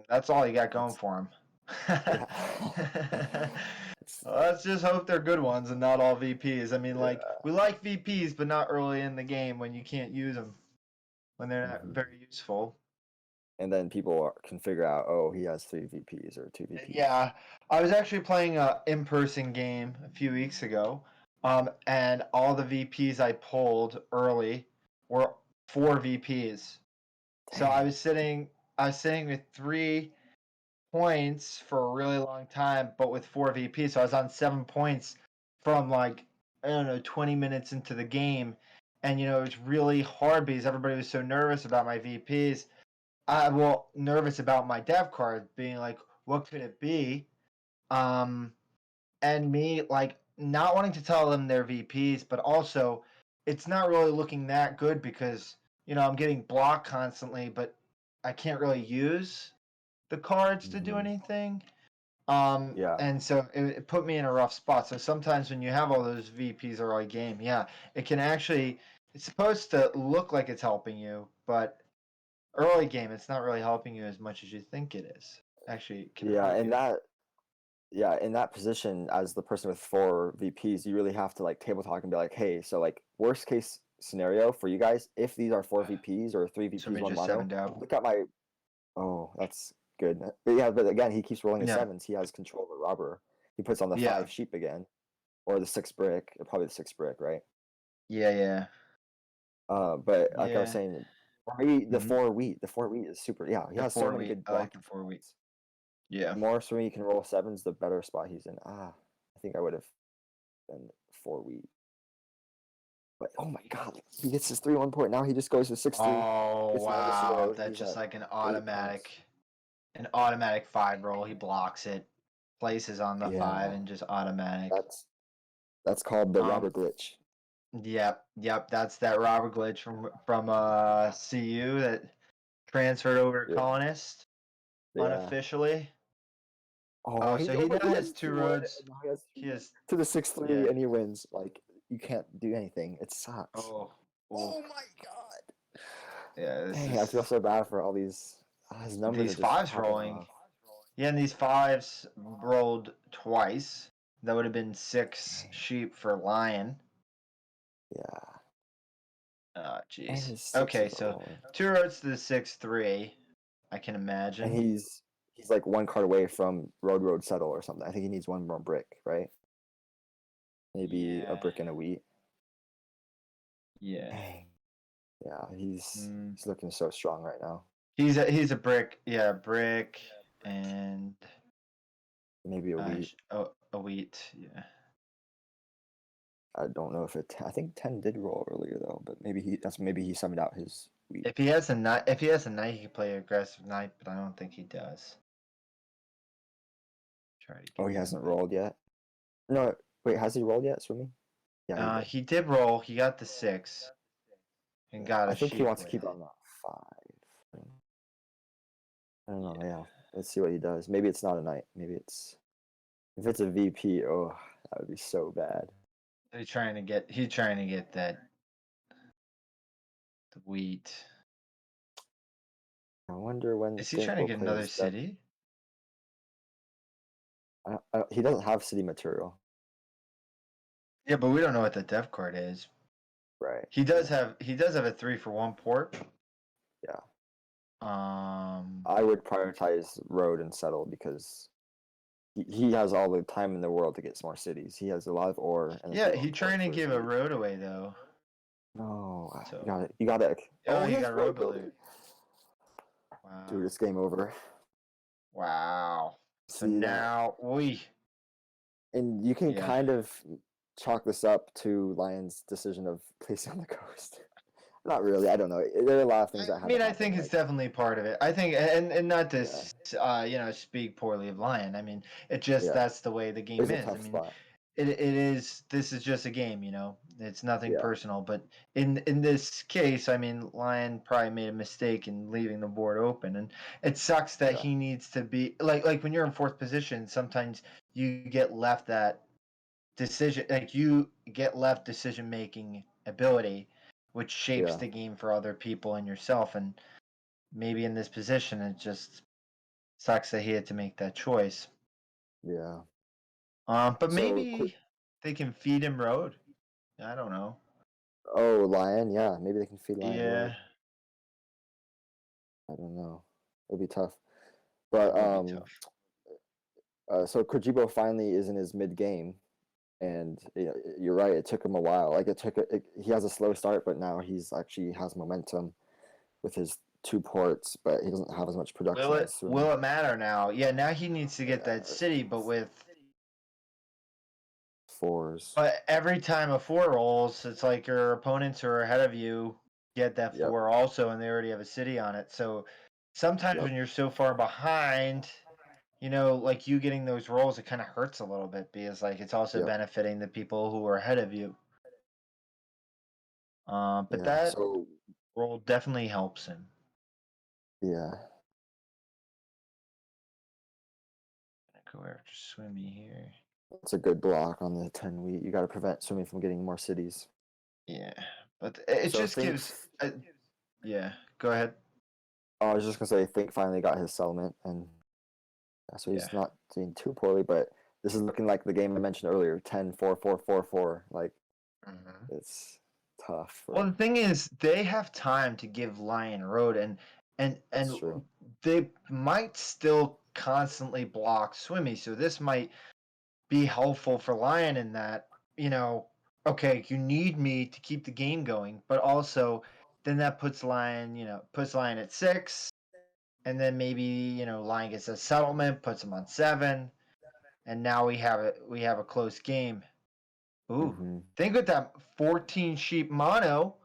Speaker 1: that's all he got going
Speaker 2: That's
Speaker 1: for him.
Speaker 2: yeah. It's,
Speaker 1: Well, let's just hope they're good ones and not all VPs. I mean, like
Speaker 2: yeah.
Speaker 1: we like VPs, but not early in the game when you can't use them when they're not
Speaker 2: Hmm.
Speaker 1: very useful.
Speaker 2: And then people can figure out, oh, he has 3 VPs or 2 VPs.
Speaker 1: Yeah, I was actually playing a in-person game a few weeks ago, and all the VPs I pulled early were 4 VPs. So
Speaker 2: Dang.
Speaker 1: I was sitting with 3 points for a really long time, but with 4 VPs. So I was on 7 points from like, I don't know, 20 minutes into the game. And it was really hard because everybody was so nervous about my VPs. Nervous about my dev card, being like, what could it be? Um, and me like not wanting to tell them they're VPs, but also it's not really looking that good because I'm getting blocked constantly, but I can't really use the cards to do
Speaker 2: Hmm.
Speaker 1: anything.
Speaker 2: Yeah.
Speaker 1: And so it put me in a rough spot. So sometimes when you have all those VPs early game, yeah, it can actually it's supposed to look like it's helping you, but early game it's not really helping you as much as you think it is. Actually, it can
Speaker 2: Yeah.
Speaker 1: hurt
Speaker 2: And
Speaker 1: you.
Speaker 2: in that position as the person with 4 VPs, you really have to like table talk and be like, hey, so like worst case scenario for you guys, if these are 4 VPs or three
Speaker 1: So
Speaker 2: VPs,
Speaker 1: we
Speaker 2: one
Speaker 1: just
Speaker 2: mono,
Speaker 1: sevened out.
Speaker 2: look at my. Oh, that's good. But yeah, but again, he keeps rolling his
Speaker 1: Yeah.
Speaker 2: sevens. He has control of the robber. He puts on the
Speaker 1: Yeah.
Speaker 2: 5 sheep again, or the 6 brick, probably the 6 brick, right?
Speaker 1: Yeah.
Speaker 2: But like I was
Speaker 1: Yeah.
Speaker 2: saying, or maybe the
Speaker 1: Hmm.
Speaker 2: 4 wheat. The 4 wheat is super. Yeah, he
Speaker 1: The
Speaker 2: has so
Speaker 1: four
Speaker 2: many
Speaker 1: wheat.
Speaker 2: good
Speaker 1: I like
Speaker 2: block
Speaker 1: the 4 wheat.
Speaker 2: spots.
Speaker 1: Yeah.
Speaker 2: The more swing you can roll sevens, the better spot he's in. I think I would have been 4 wheat. But oh my god, he gets his 3-1 point. Now he just goes to 6-3,
Speaker 1: Oh
Speaker 2: gets 9 to
Speaker 1: wow,
Speaker 2: road.
Speaker 1: that's
Speaker 2: He's
Speaker 1: just
Speaker 2: at
Speaker 1: like
Speaker 2: 8 points.
Speaker 1: an automatic 5 roll. He blocks it, places on the five,
Speaker 2: Yeah,
Speaker 1: and just automatic.
Speaker 2: that's that's called the
Speaker 1: Um.
Speaker 2: robber glitch.
Speaker 1: Yep. That's that Robert glitch from CU that transferred over to
Speaker 2: Yeah,
Speaker 1: Colonist
Speaker 2: yeah.
Speaker 1: unofficially.
Speaker 2: Oh,
Speaker 1: Oh,
Speaker 2: he
Speaker 1: so he
Speaker 2: oh,
Speaker 1: now
Speaker 2: but he
Speaker 1: has
Speaker 2: has
Speaker 1: two
Speaker 2: 2-1,
Speaker 1: roads.
Speaker 2: and now he has
Speaker 1: He has,
Speaker 2: to the 6-3,
Speaker 1: yeah.
Speaker 2: and he wins. Like, you can't do anything. It sucks.
Speaker 1: Oh, oh,
Speaker 2: Oh my god.
Speaker 1: yeah. This
Speaker 2: Dang, I feel
Speaker 1: is
Speaker 2: so bad for all these. His numbers are
Speaker 1: these
Speaker 2: just
Speaker 1: fives
Speaker 2: popping
Speaker 1: rolling.
Speaker 2: off.
Speaker 1: Yeah, and these fives rolled twice. That would have been six
Speaker 2: Dang.
Speaker 1: sheep for lion.
Speaker 2: Yeah.
Speaker 1: Oh,
Speaker 2: And
Speaker 1: jeez.
Speaker 2: his
Speaker 1: Okay,
Speaker 2: sixes are
Speaker 1: so
Speaker 2: rolling.
Speaker 1: two roads to the 6-3. I can
Speaker 2: And
Speaker 1: imagine.
Speaker 2: he's like one card away from road settle or something. I think he needs one more brick, right? Maybe a
Speaker 1: Yeah,
Speaker 2: brick and a wheat.
Speaker 1: yeah.
Speaker 2: Dang. Yeah, he's
Speaker 1: Mm.
Speaker 2: he's looking so strong right now.
Speaker 1: He's a brick. Yeah, brick and
Speaker 2: Maybe a wheat.
Speaker 1: a wheat. Yeah.
Speaker 2: I don't know if it. I think 10 did roll earlier though, but maybe he summoned out his wheat.
Speaker 1: If he has a knight, he can play aggressive knight, but I don't think he does. Try to
Speaker 2: Oh,
Speaker 1: get
Speaker 2: he
Speaker 1: him,
Speaker 2: hasn't
Speaker 1: but
Speaker 2: rolled yet. No, wait, has he rolled yet, Swimmy? Yeah, he did.
Speaker 1: he did roll. He got the 6 and
Speaker 2: Yeah,
Speaker 1: got
Speaker 2: I
Speaker 1: a
Speaker 2: think he
Speaker 1: sheep
Speaker 2: wants to
Speaker 1: with
Speaker 2: keep it
Speaker 1: it.
Speaker 2: on that 5. I don't know.
Speaker 1: Yeah.
Speaker 2: Yeah, let's see what he does. Maybe it's not a knight. Maybe it's if it's a VP. Oh, that would be so bad.
Speaker 1: He's trying to get that the wheat.
Speaker 2: I wonder when
Speaker 1: Is he
Speaker 2: Think
Speaker 1: trying to
Speaker 2: will
Speaker 1: get
Speaker 2: play
Speaker 1: another
Speaker 2: his deck.
Speaker 1: city?
Speaker 2: He doesn't have city material,
Speaker 1: Yeah, but we don't know what the dev card is.
Speaker 2: right?
Speaker 1: He does
Speaker 2: Yeah,
Speaker 1: have a 3-for-1 port.
Speaker 2: yeah.
Speaker 1: Um
Speaker 2: I would prioritize road and settle because he has all the time in the world to get some more cities. He has a lot of ore and a
Speaker 1: yeah,
Speaker 2: 3-1
Speaker 1: he
Speaker 2: port
Speaker 1: trying to
Speaker 2: for his
Speaker 1: give a
Speaker 2: wheat.
Speaker 1: road away though.
Speaker 2: No, you got
Speaker 1: So
Speaker 2: it. You got it.
Speaker 1: oh,
Speaker 2: Oh, he
Speaker 1: he
Speaker 2: has
Speaker 1: got a road
Speaker 2: road
Speaker 1: builder.
Speaker 2: builder.
Speaker 1: Wow.
Speaker 2: Dude, it's game over.
Speaker 1: Wow. So
Speaker 2: See that?
Speaker 1: now we
Speaker 2: And you can
Speaker 1: yeah.
Speaker 2: kind of chalk this up to Lion's decision of placing on the coast. Not really. I don't know. There are a lot of things
Speaker 1: I
Speaker 2: that had to
Speaker 1: mean, I
Speaker 2: happen.
Speaker 1: think it's
Speaker 2: Like,
Speaker 1: definitely part of it. I think, and not to,
Speaker 2: yeah,
Speaker 1: speak poorly of Lion. I mean, it just
Speaker 2: yeah.
Speaker 1: that's the way the game
Speaker 2: It's a
Speaker 1: is. I
Speaker 2: tough
Speaker 1: mean,
Speaker 2: spot.
Speaker 1: it is. This is just a game, It's nothing
Speaker 2: Yeah,
Speaker 1: personal. But in this case, I mean, Lion probably made a mistake in leaving the board open, and it sucks that
Speaker 2: yeah,
Speaker 1: he needs to be like when you're in fourth position. Sometimes you get left that decision, like you get left decision making ability, which shapes
Speaker 2: yeah,
Speaker 1: the game for other people and yourself, and maybe in this position, it just sucks that he had to make that choice.
Speaker 2: yeah.
Speaker 1: But
Speaker 2: So,
Speaker 1: maybe they can feed him road. I don't know.
Speaker 2: oh, Lion. Yeah, maybe they can feed Lion
Speaker 1: Yeah,
Speaker 2: Road. I don't know. It'll be tough.
Speaker 1: it
Speaker 2: But
Speaker 1: will be tough.
Speaker 2: so Kwijebo finally is in his mid game, and you're right. It took him a while. Like he has a slow start, but now he's actually has momentum with his 2 ports, but he doesn't have as much
Speaker 1: Will
Speaker 2: production
Speaker 1: it
Speaker 2: as
Speaker 1: will
Speaker 2: Swimmy.
Speaker 1: it matter now? Yeah, now he needs to get that
Speaker 2: Yeah,
Speaker 1: city, but with
Speaker 2: 4s.
Speaker 1: but every time a 4 rolls, it's like your opponents who are ahead of you get that
Speaker 2: Yep,
Speaker 1: 4 also, and they already have a city on it. So sometimes
Speaker 2: yep,
Speaker 1: when you're so far behind, like you getting those rolls, it kind of hurts a little bit because like it's also
Speaker 2: yep.
Speaker 1: benefiting the people who are ahead of you. But
Speaker 2: Yeah.
Speaker 1: that
Speaker 2: So
Speaker 1: roll definitely helps him.
Speaker 2: yeah,
Speaker 1: Go after Swimmy here.
Speaker 2: it's a good block on the 10 wheat. You got to prevent Swimmy from getting more cities.
Speaker 1: Yeah, but it
Speaker 2: So
Speaker 1: just
Speaker 2: think.
Speaker 1: gives. Yeah, go ahead.
Speaker 2: I was just gonna say, think finally got his settlement, and so
Speaker 1: Yeah.
Speaker 2: he's not doing too poorly. But this is looking like the game I mentioned earlier: 10-4-4-4-4. Like
Speaker 1: Mhm.
Speaker 2: it's tough
Speaker 1: Well,
Speaker 2: for.
Speaker 1: the thing is, they have time to give Lion Road, and
Speaker 2: That's true.
Speaker 1: they might still constantly block Swimmy. So this might be helpful for Lion in that, okay, you need me to keep the game going, but also then that puts Lion at 6, and then maybe, Lion gets a settlement, puts him on 7, and now we have a close game. Ooh,
Speaker 2: Mm-hmm.
Speaker 1: think with that 14 sheep mono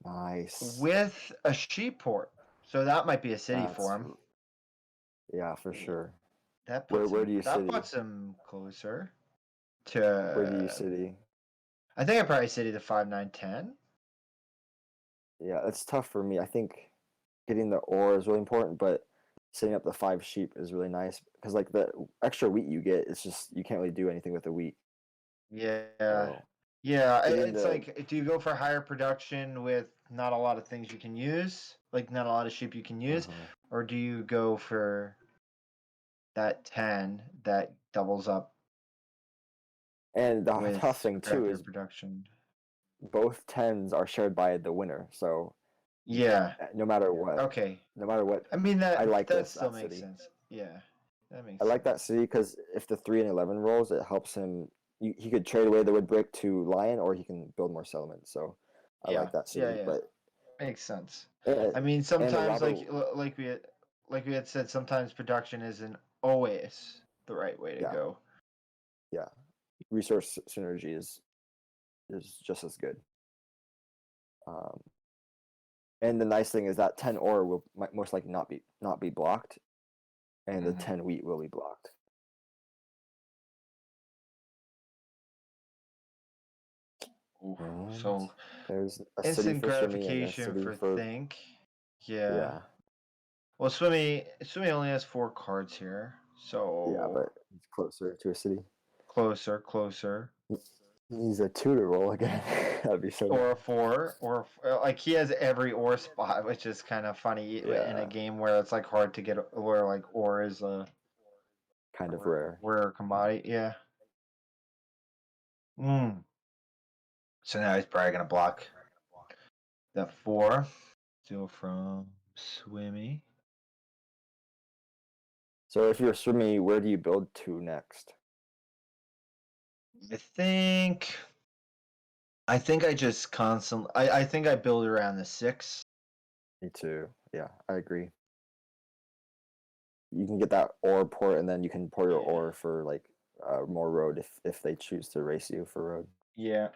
Speaker 2: Nice.
Speaker 1: with a sheep port. So that might be a city for
Speaker 2: That's
Speaker 1: him.
Speaker 2: yeah, for
Speaker 1: Yeah,
Speaker 2: sure.
Speaker 1: that
Speaker 2: Where
Speaker 1: puts
Speaker 2: where
Speaker 1: him
Speaker 2: do you
Speaker 1: that
Speaker 2: city?
Speaker 1: puts him closer
Speaker 2: Where do you
Speaker 1: to
Speaker 2: city?
Speaker 1: I think I probably city the 5-9-10.
Speaker 2: Yeah, it's tough for me. I think getting the ore is really important, but setting up the 5 sheep is really nice because like the extra wheat you get, it's just you can't really do anything with the wheat.
Speaker 1: Yeah.
Speaker 2: So
Speaker 1: Yeah,
Speaker 2: getting
Speaker 1: it's
Speaker 2: the
Speaker 1: like, do you go for higher production with not a lot of things you can use, like not a lot of sheep you can use,
Speaker 2: uh
Speaker 1: or do you go for that 10 that doubles up
Speaker 2: and the tough
Speaker 1: with
Speaker 2: thing too
Speaker 1: regular
Speaker 2: is
Speaker 1: production?
Speaker 2: both tens are shared by the winner. So
Speaker 1: Yeah.
Speaker 2: no matter what,
Speaker 1: Okay.
Speaker 2: no matter what,
Speaker 1: I mean
Speaker 2: I like
Speaker 1: that
Speaker 2: this
Speaker 1: still
Speaker 2: that
Speaker 1: makes
Speaker 2: city.
Speaker 1: sense. Yeah, that
Speaker 2: I
Speaker 1: makes
Speaker 2: like that
Speaker 1: sense.
Speaker 2: city because if the 3 and 11 rolls, it helps him. He could trade away the wood brick to lion, or he can build more settlements. So I
Speaker 1: Yeah,
Speaker 2: like that
Speaker 1: yeah,
Speaker 2: city.
Speaker 1: yeah.
Speaker 2: But
Speaker 1: Makes sense.
Speaker 2: and,
Speaker 1: I mean,
Speaker 2: and the
Speaker 1: sometimes
Speaker 2: robber,
Speaker 1: like we had said, sometimes production isn't always the right way to
Speaker 2: yeah,
Speaker 1: go.
Speaker 2: yeah, resource synergy is just as good. Um, and the nice thing is that 10 ore will might most likely not be blocked, and the
Speaker 1: Hmm.
Speaker 2: 10 wheat will be blocked. And
Speaker 1: So
Speaker 2: there's a city
Speaker 1: instant
Speaker 2: for Swimmy and a
Speaker 1: gratification
Speaker 2: city
Speaker 1: for
Speaker 2: for
Speaker 1: think. Yeah.
Speaker 2: yeah,
Speaker 1: Well, Swimmy only has 4 cards here,
Speaker 2: yeah,
Speaker 1: so
Speaker 2: but it's closer to a city.
Speaker 1: closer.
Speaker 2: He's a two to roll again. That'd be so
Speaker 1: Or a 4, like he has every ore spot, which is kind of funny in a
Speaker 2: yeah,
Speaker 1: game where it's like hard to get where like ore is
Speaker 2: kind
Speaker 1: a
Speaker 2: of rare.
Speaker 1: rare commodity. Yeah. Mm. So now he's probably gonna block that 4. Steal from Swimmy.
Speaker 2: So if you're Swimmy, where do you build to next?
Speaker 1: I think I just constantly. I think I build around the 6.
Speaker 2: Me too. Yeah, I agree. You can get that ore port, and then you can pour your
Speaker 1: Yeah.
Speaker 2: ore for like more road if they choose to race you for road.
Speaker 1: Yeah.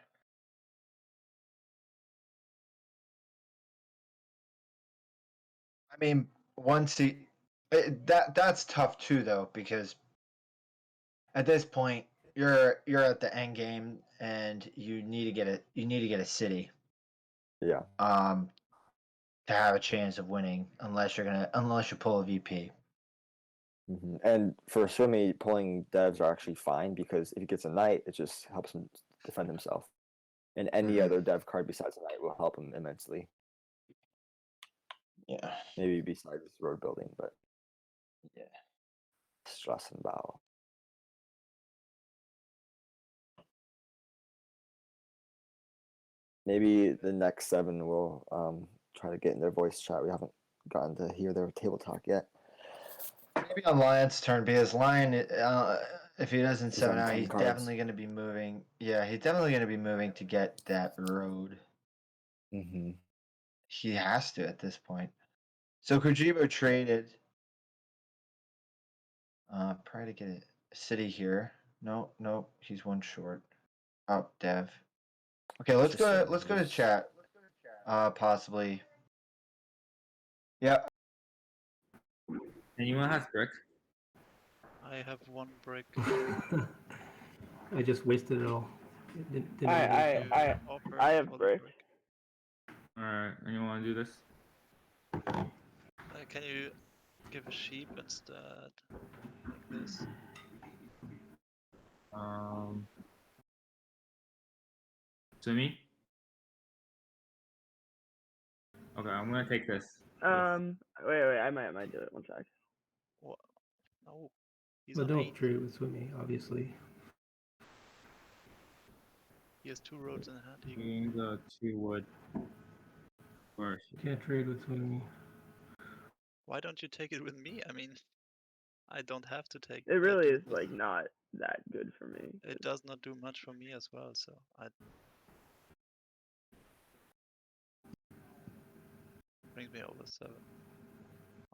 Speaker 1: I mean, once he that's tough too though, because at this point you're at the end game and you need to get a city
Speaker 2: Yeah.
Speaker 1: um to have a chance of winning unless you pull a VP.
Speaker 2: And for Swimmy, pulling devs are actually fine because if he gets a knight, it just helps him defend himself. And any
Speaker 1: Hmm.
Speaker 2: other dev card besides a knight will help him immensely.
Speaker 1: Yeah.
Speaker 2: Maybe besides road building, but
Speaker 1: Yeah.
Speaker 2: Strassenbau. Maybe the next 7 will try to get in their voice chat. We haven't gotten to hear their table talk yet.
Speaker 1: Maybe on Lion's turn because Lion, if he doesn't
Speaker 2: He's
Speaker 1: 7
Speaker 2: on
Speaker 1: out,
Speaker 2: 10
Speaker 1: he's
Speaker 2: cards.
Speaker 1: definitely going to be moving. Yeah, he's definitely going to be moving to get that road.
Speaker 2: Mm-hmm.
Speaker 1: He has to at this point. So Kwijebo traded. Probably to get a city here. No, he's one short. Oh, Dev. Okay,
Speaker 2: Interesting.
Speaker 1: let's go to
Speaker 2: He's
Speaker 1: chat. Possibly. Yeah.
Speaker 3: Anyone has brick?
Speaker 4: I have 1 brick.
Speaker 5: I just wasted it all. It didn't
Speaker 4: Can
Speaker 5: really
Speaker 4: you
Speaker 5: count.
Speaker 4: offer
Speaker 6: I have
Speaker 4: for the
Speaker 6: brick.
Speaker 3: Alright, anyone want to do this?
Speaker 4: Can you give a sheep instead? Like this?
Speaker 3: Swimmy? Okay, I'm gonna take this.
Speaker 6: Wait, I might do it. One sec.
Speaker 4: What? No. He's
Speaker 5: But
Speaker 4: on
Speaker 5: don't
Speaker 4: 8.
Speaker 5: trade with Swimmy, obviously.
Speaker 4: He has 2 roads in hand. He
Speaker 3: Getting the 2 wood first.
Speaker 5: Can't trade with Swimmy.
Speaker 4: Why don't you take it with me? I mean, I don't have to take.
Speaker 6: It really
Speaker 4: do
Speaker 6: is like not that good for me.
Speaker 4: It does not do much for me as well, so I brings me over 7.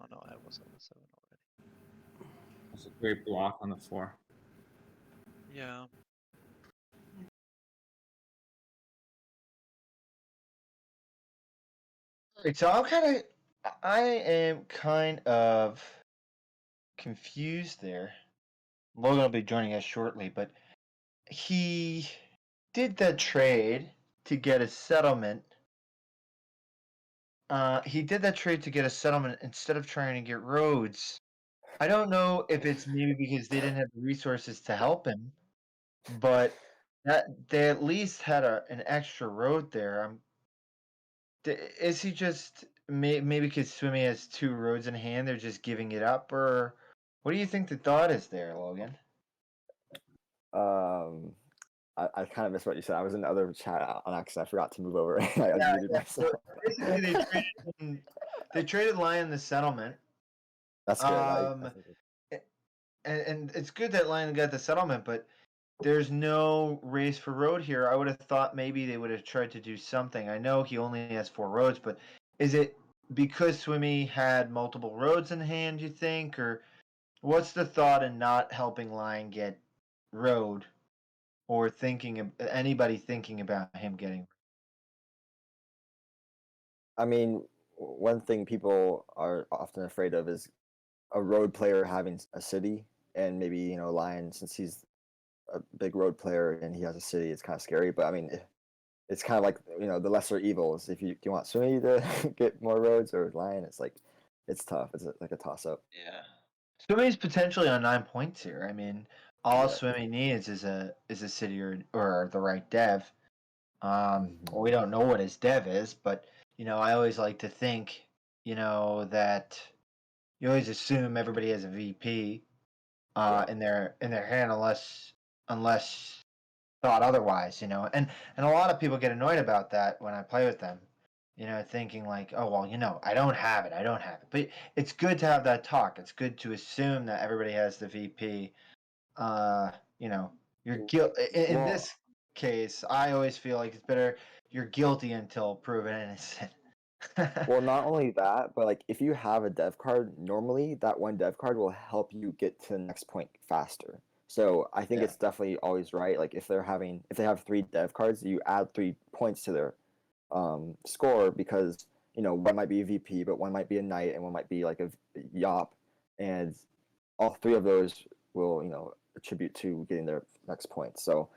Speaker 4: Oh no, I was over 7 already.
Speaker 3: That's a great block on the 4.
Speaker 4: Yeah.
Speaker 1: Right, so I am kind of confused there. Logan will be joining us shortly, but he did that trade to get a settlement, he did that trade to get a settlement instead of trying to get roads. I don't know if it's maybe because they didn't have the resources to help him, but that they at least had an extra road there. Is he just maybe because Swimmy has 2 roads in hand, they're just giving it up, or what do you think the thought is there, Logan?
Speaker 2: Um, I kind of missed what you said. I was in the other chat on accident. I forgot to move over. I unmuted
Speaker 1: So
Speaker 2: myself.
Speaker 1: basically, they traded Lion the settlement.
Speaker 2: That's good. I
Speaker 1: Um,
Speaker 2: think
Speaker 1: and it's good that Lion got the settlement, but there's no race for road here. I would have thought maybe they would have tried to do something. I know he only has 4 roads, but is it because Swimmy had multiple roads in hand, you think? Or what's the thought in not helping Lion get road or anybody thinking about him getting?
Speaker 2: I mean, one thing people are often afraid of is a road player having a city, and maybe Lion, since he's a big road player and he has a city, it's kind of scary. But I mean, it's kind of like the lesser evils. If you do you want Swimmy to get more roads or Lion, it's tough. It's like a toss up.
Speaker 1: Yeah. Swimmy's potentially on 9 points here. I mean, all
Speaker 2: Yeah.
Speaker 1: Swimmy needs is a city or the right dev.
Speaker 2: Mhm.
Speaker 1: We don't know what his dev is, but I always like to think, that you always assume everybody has a VP
Speaker 2: Yeah.
Speaker 1: in their hand unless thought otherwise, and a lot of people get annoyed about that when I play with them, thinking like, oh well, I don't have it, but it's good to have that talk. It's good to assume that everybody has the VP. uh you're in
Speaker 2: Well,
Speaker 1: this case. I always feel like it's better you're guilty until proven innocent.
Speaker 2: Well, not only that, but like if you have a dev card, normally that one dev card will help you get to the next point faster. So I think
Speaker 1: Yeah.
Speaker 2: it's definitely always right. Like if they have 3 dev cards, you add 3 points to their score because one might be a VP, but one might be a knight, and one might be like a yop, and all 3 of those will attribute to getting their next point. So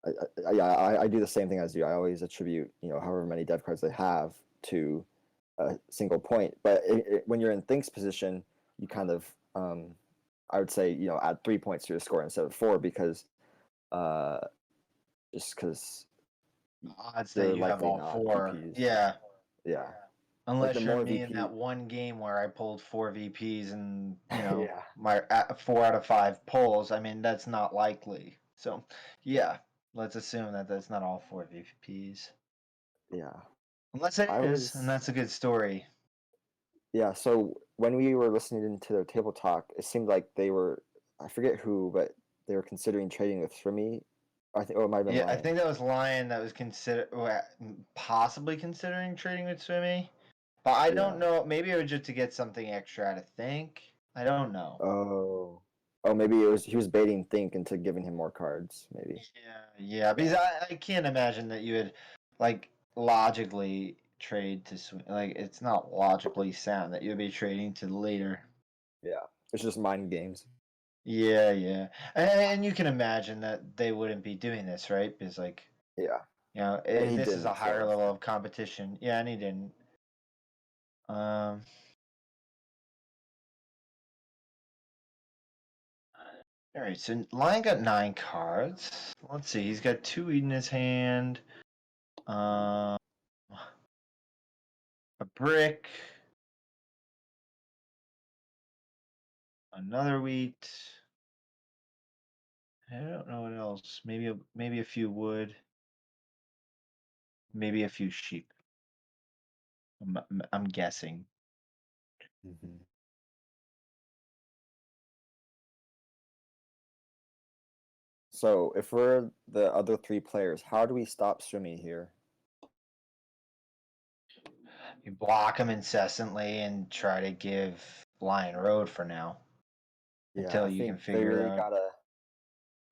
Speaker 2: I do the same thing as you. I always attribute however many dev cards they have to a single point. But when you're in Think's position, you kind of I would say add 3 points to your score instead of 4 because uh, just because
Speaker 1: Odds that
Speaker 2: you're
Speaker 1: you have
Speaker 2: likely
Speaker 1: all
Speaker 2: not
Speaker 1: 4.
Speaker 2: VPs.
Speaker 1: Yeah.
Speaker 2: Yeah, like the
Speaker 1: Unless you're
Speaker 2: more
Speaker 1: me in
Speaker 2: VP.
Speaker 1: that one game where I pulled 4 VPs and
Speaker 2: Yeah,
Speaker 1: my 4 out of 5 pulls. I mean, that's not likely. So, yeah, let's assume that that's not all 4 VPs.
Speaker 2: yeah.
Speaker 1: Unless it
Speaker 2: I
Speaker 1: is, and
Speaker 2: was
Speaker 1: that's a good story.
Speaker 2: Yeah. So when we were listening to their table talk, it seemed like they were, I forget who, but they were considering trading with Swimmy. I think, oh, it might have been
Speaker 1: Yeah, I
Speaker 2: Lion.
Speaker 1: think that was Lion that was possibly considering trading with Swimmy. But I
Speaker 2: Yeah.
Speaker 1: don't know. Maybe it was just to get something extra out of Think. I don't know.
Speaker 2: Oh, maybe he was baiting Think into giving him more cards. Maybe.
Speaker 1: Yeah, because I can't imagine that you would like logically trade to swing. Like it's not logically sound that you'd be trading to later.
Speaker 2: Yeah. It's just mind games.
Speaker 1: Yeah, and you can imagine that they wouldn't be doing this, right? Because like
Speaker 2: Yeah. And he
Speaker 1: this is a
Speaker 2: didn't.
Speaker 1: higher
Speaker 2: So.
Speaker 1: level of competition. Yeah, and he didn't. Um. All right, so Lion got 9 cards. Let's see, he's got 2 in his hand. Um, a brick, another wheat. I don't know what else. Maybe a few wood. Maybe a few sheep. I'm guessing.
Speaker 2: Mhm. So if we're the other 3 players, how do we stop Swimmy here?
Speaker 1: You block him incessantly and try to give Lion Road for now
Speaker 2: Yeah,
Speaker 1: until
Speaker 2: I
Speaker 1: you can
Speaker 2: think they
Speaker 1: figure
Speaker 2: really
Speaker 1: out.
Speaker 2: gotta.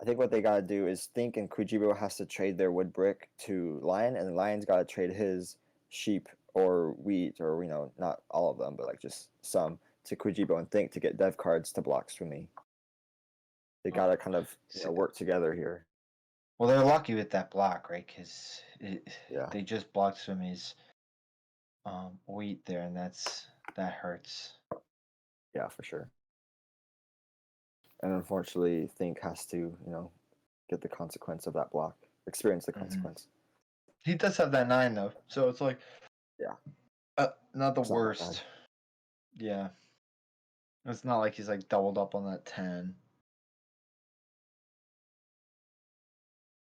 Speaker 2: I think what they gotta do is Think and Kwijebo has to trade their wood brick to Lion, and Lion's gotta trade his sheep or wheat or not all of them, but like just some to Kwijebo and Think to get dev cards to block Swimmy. They gotta kind of work together here.
Speaker 1: Well, they're lucky with that block, right? Because
Speaker 2: Yeah.
Speaker 1: they just blocked Swimmy's wheat there, and that hurts.
Speaker 2: Yeah, for sure. And unfortunately, Think has to, get the consequence of that block, experience the
Speaker 1: Mhm.
Speaker 2: consequence.
Speaker 1: He does have that 9 though, so it's like,
Speaker 2: Yeah.
Speaker 1: not the
Speaker 2: It's not that
Speaker 1: worst.
Speaker 2: bad.
Speaker 1: Yeah, it's not like he's like doubled up on that 10.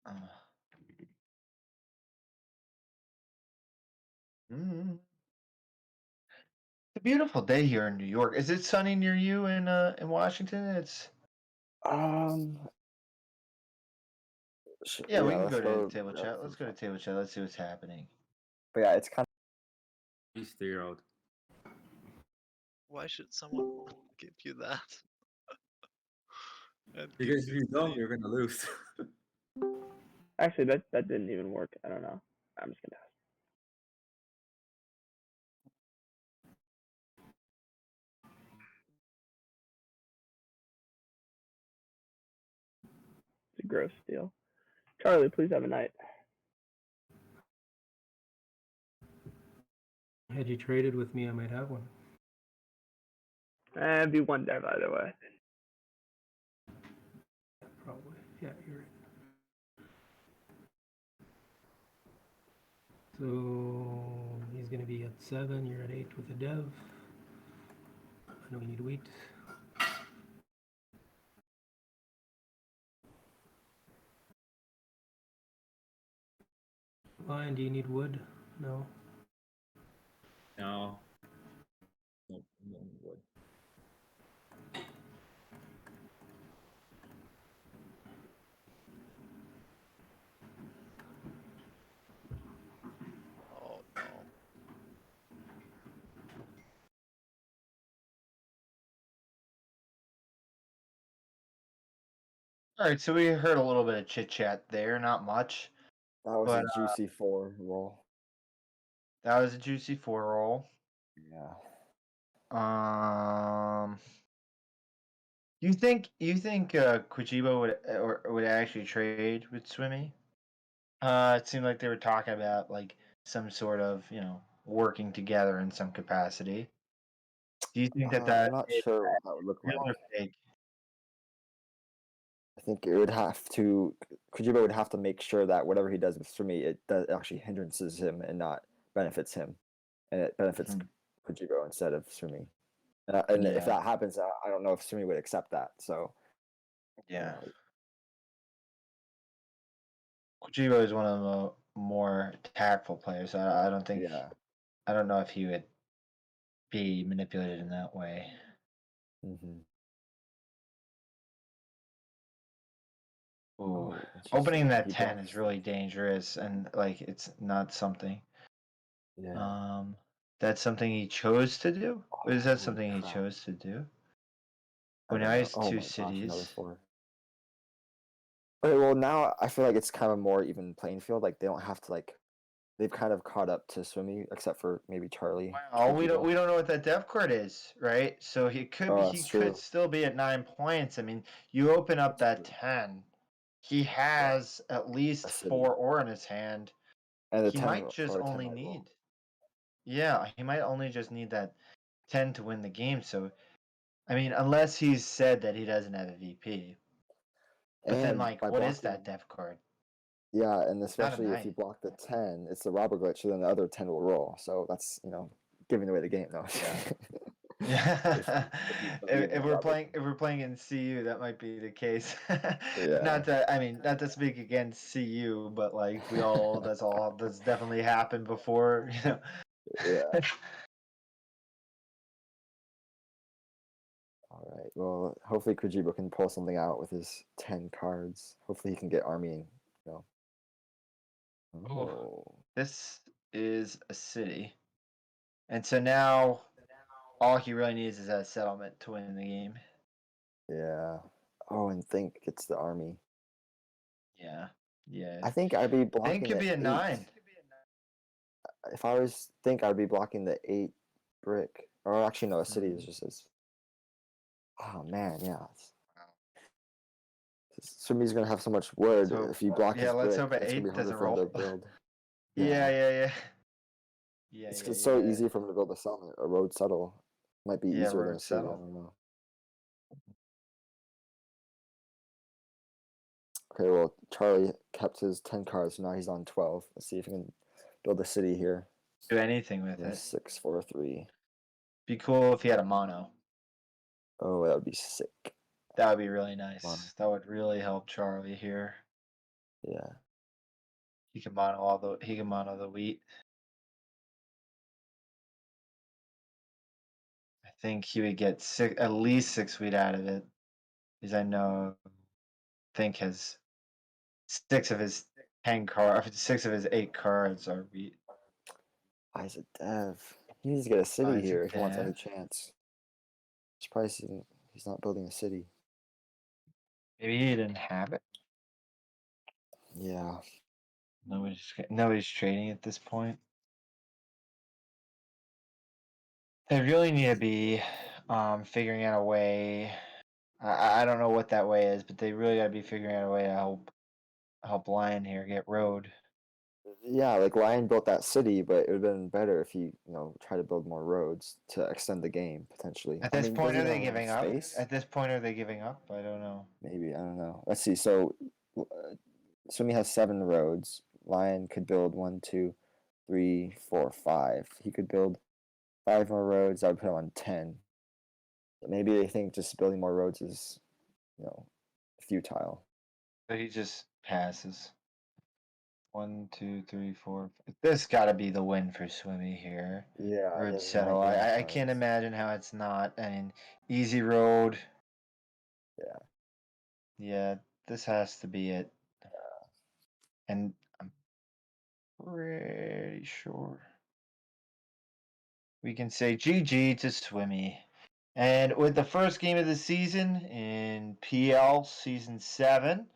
Speaker 1: Uh, mm. It's a beautiful day here in New York. Is it sunny near you in Washington? It's
Speaker 2: Um,
Speaker 1: yeah. We
Speaker 2: yeah,
Speaker 1: can
Speaker 2: let's
Speaker 1: go to
Speaker 2: go.
Speaker 1: table chat. Let's go to table chat. Let's see what's happening.
Speaker 2: But yeah, it's kind
Speaker 3: He's 3-year-old.
Speaker 4: Why should someone give you that? And give
Speaker 3: Because if
Speaker 4: you
Speaker 3: you don't,
Speaker 4: 3.
Speaker 3: you're gonna lose.
Speaker 6: Actually, that didn't even work. I don't know. I'm just gonna. It's a gross deal. Charlie, please have a night.
Speaker 5: Had you traded with me, I might have one.
Speaker 6: And be one dev either way.
Speaker 5: Probably. Yeah, you're right. So he's going to be at 7. You're at 8 with the dev. I know we need wheat. Lion, do you need wood? No.
Speaker 3: No. No, no wood.
Speaker 4: Oh no.
Speaker 1: All right, so we heard a little bit of chit chat there, not much.
Speaker 2: that was
Speaker 1: But
Speaker 2: a juicy 4 roll.
Speaker 1: that was a juicy 4 roll.
Speaker 2: Yeah.
Speaker 1: You think Kwijebo would actually trade with Swimmy? It seemed like they were talking about like some sort of working together in some capacity. Do you think that
Speaker 2: I'm not
Speaker 1: is
Speaker 2: sure what that would look
Speaker 1: real
Speaker 2: like.
Speaker 1: or fake?
Speaker 2: I think it would have to. Kojima would have to make sure that whatever he does with Sumi, it does actually hindrances him and not benefits him, and it benefits
Speaker 1: Mhm.
Speaker 2: Kojima instead of Sumi. And if
Speaker 1: Yeah,
Speaker 2: that happens, I don't know if Sumi would accept that. So
Speaker 1: yeah. Kwijebo is one of the more tactful players. I don't think.
Speaker 2: yeah.
Speaker 1: I don't know if he would be manipulated in that way.
Speaker 2: Mm-hmm.
Speaker 1: Ooh.
Speaker 2: Oh,
Speaker 1: Opening
Speaker 2: interesting.
Speaker 1: that
Speaker 2: He
Speaker 1: 10
Speaker 2: blocks.
Speaker 1: is really dangerous, and like it's not something.
Speaker 2: Yeah.
Speaker 1: That's something he chose to do? Or is that
Speaker 2: Holy
Speaker 1: something he
Speaker 2: crap!
Speaker 1: chose to do?
Speaker 2: I
Speaker 1: Well,
Speaker 2: don't
Speaker 1: now
Speaker 2: know.
Speaker 1: he's
Speaker 2: Oh
Speaker 1: two
Speaker 2: my gosh, another
Speaker 1: cities.
Speaker 2: 4. Okay, well now I feel like it's kind of more even playing field. Like they don't have to like. They've kind of caught up to Swimmy, except for maybe Charlie.
Speaker 1: Well, we
Speaker 2: Kojima.
Speaker 1: don't know what that depth chord is, right? So he
Speaker 2: Oh, that's
Speaker 1: could
Speaker 2: true.
Speaker 1: still be at 9 points. I mean, you open up
Speaker 2: That's
Speaker 1: that
Speaker 2: true.
Speaker 1: 10. He has at least
Speaker 2: A city.
Speaker 1: 4 ore in his hand.
Speaker 2: And the
Speaker 1: He
Speaker 2: 10
Speaker 1: might just
Speaker 2: or 10
Speaker 1: only
Speaker 2: might roll.
Speaker 1: need. Yeah, he might only just need that 10 to win the game. So, I mean, unless he's said that he doesn't have a VP. But then,
Speaker 2: And
Speaker 1: like,
Speaker 2: by
Speaker 1: what is
Speaker 2: blocking,
Speaker 1: that depth card?
Speaker 2: yeah, and
Speaker 1: Not a
Speaker 2: especially if you
Speaker 1: 9.
Speaker 2: block the 10, it's the robber glitch, so then the other 10 will roll. So that's, giving away the game, though.
Speaker 1: Yeah.
Speaker 2: if,
Speaker 1: Yeah.
Speaker 2: if you believe in the robber.
Speaker 1: If we're playing in CU, that might be the case.
Speaker 2: Yeah,
Speaker 1: Not to speak against CU, but like that's definitely happened before,
Speaker 2: yeah. All right. Well, hopefully Kojima can pull something out with his 10 cards. Hopefully he can get army and, you know.
Speaker 1: Oh,
Speaker 2: Oh,
Speaker 1: this is a city. And so now all he really needs is that settlement to win the game.
Speaker 2: yeah. Oh, and Think gets the army.
Speaker 1: Yeah. Yeah.
Speaker 2: I think I'd be
Speaker 1: I think it
Speaker 2: blocking
Speaker 1: could
Speaker 2: the
Speaker 1: be a
Speaker 2: 8.
Speaker 1: 9.
Speaker 2: If I was Think, I'd be blocking the 8 brick. Or actually, no, a city is
Speaker 1: Mhm.
Speaker 2: just as. Oh man, yeah. Sumi's gonna have so much wood.
Speaker 1: So
Speaker 2: If you block
Speaker 1: yeah,
Speaker 2: his
Speaker 1: let's
Speaker 2: brick,
Speaker 1: hope an
Speaker 2: it's gonna be
Speaker 1: 8
Speaker 2: harder
Speaker 1: doesn't
Speaker 2: for him
Speaker 1: roll.
Speaker 2: to build.
Speaker 1: Yeah,
Speaker 2: Yeah.
Speaker 1: yeah, yeah. Yeah,
Speaker 2: It's so
Speaker 1: yeah.
Speaker 2: easy for him to build a road settle. Might be
Speaker 1: Yeah,
Speaker 2: easier than
Speaker 1: road
Speaker 2: a city. I
Speaker 1: settle.
Speaker 2: don't know. Okay, well, Charlie kept his 10 cards, so now he's on 12. Let's see if he can build a city here.
Speaker 1: Do anything with
Speaker 2: Yeah,
Speaker 1: it.
Speaker 2: 6, 4, 3.
Speaker 1: Be cool if he had a mono.
Speaker 2: Oh, that would be sick.
Speaker 1: That would be really nice.
Speaker 2: Mono.
Speaker 1: That would really help Charlie here.
Speaker 2: Yeah.
Speaker 1: He can mono the wheat. I think he would get at least 6 wheat out of it. Because I think his 6 of his 10 cards, 6 of his 8 cards are wheat.
Speaker 2: Isaac Dev. He needs to get a city
Speaker 1: Isaac
Speaker 2: here if he wants
Speaker 1: Dev.
Speaker 2: any chance. Surprised he's not building a city.
Speaker 1: Maybe he didn't have it.
Speaker 2: Yeah.
Speaker 1: Nobody's trading at this point. They really need to be figuring out a way. I don't know what that way is, but they really got to be figuring out a way to help Lion here get road.
Speaker 2: Yeah, like Lion built that city, but it would have been better if he, tried to build more roads to extend the game potentially.
Speaker 1: At
Speaker 2: I
Speaker 1: this
Speaker 2: mean,
Speaker 1: point,
Speaker 2: does he
Speaker 1: are they
Speaker 2: have enough
Speaker 1: giving up?
Speaker 2: space?
Speaker 1: At this point, are they giving up? I don't know.
Speaker 2: Maybe, I don't know. Let's see. So, Swimmy has 7 roads. Lion could build 1, 2, 3, 4, 5. He could build 5 more roads. That would put him on 10. Maybe they think just building more roads is, futile.
Speaker 1: But he just passes. 1, 2, 3, 4. This got to be the win for Swimmy here.
Speaker 2: Yeah, he
Speaker 1: Road
Speaker 2: has
Speaker 1: settle.
Speaker 2: 19
Speaker 1: I can't
Speaker 2: cards.
Speaker 1: imagine how it's not. I mean, easy road.
Speaker 2: Yeah.
Speaker 1: Yeah, this has to be it. And I'm pretty sure we can say GG to Swimmy. And with the first game of the season in PL Season 7,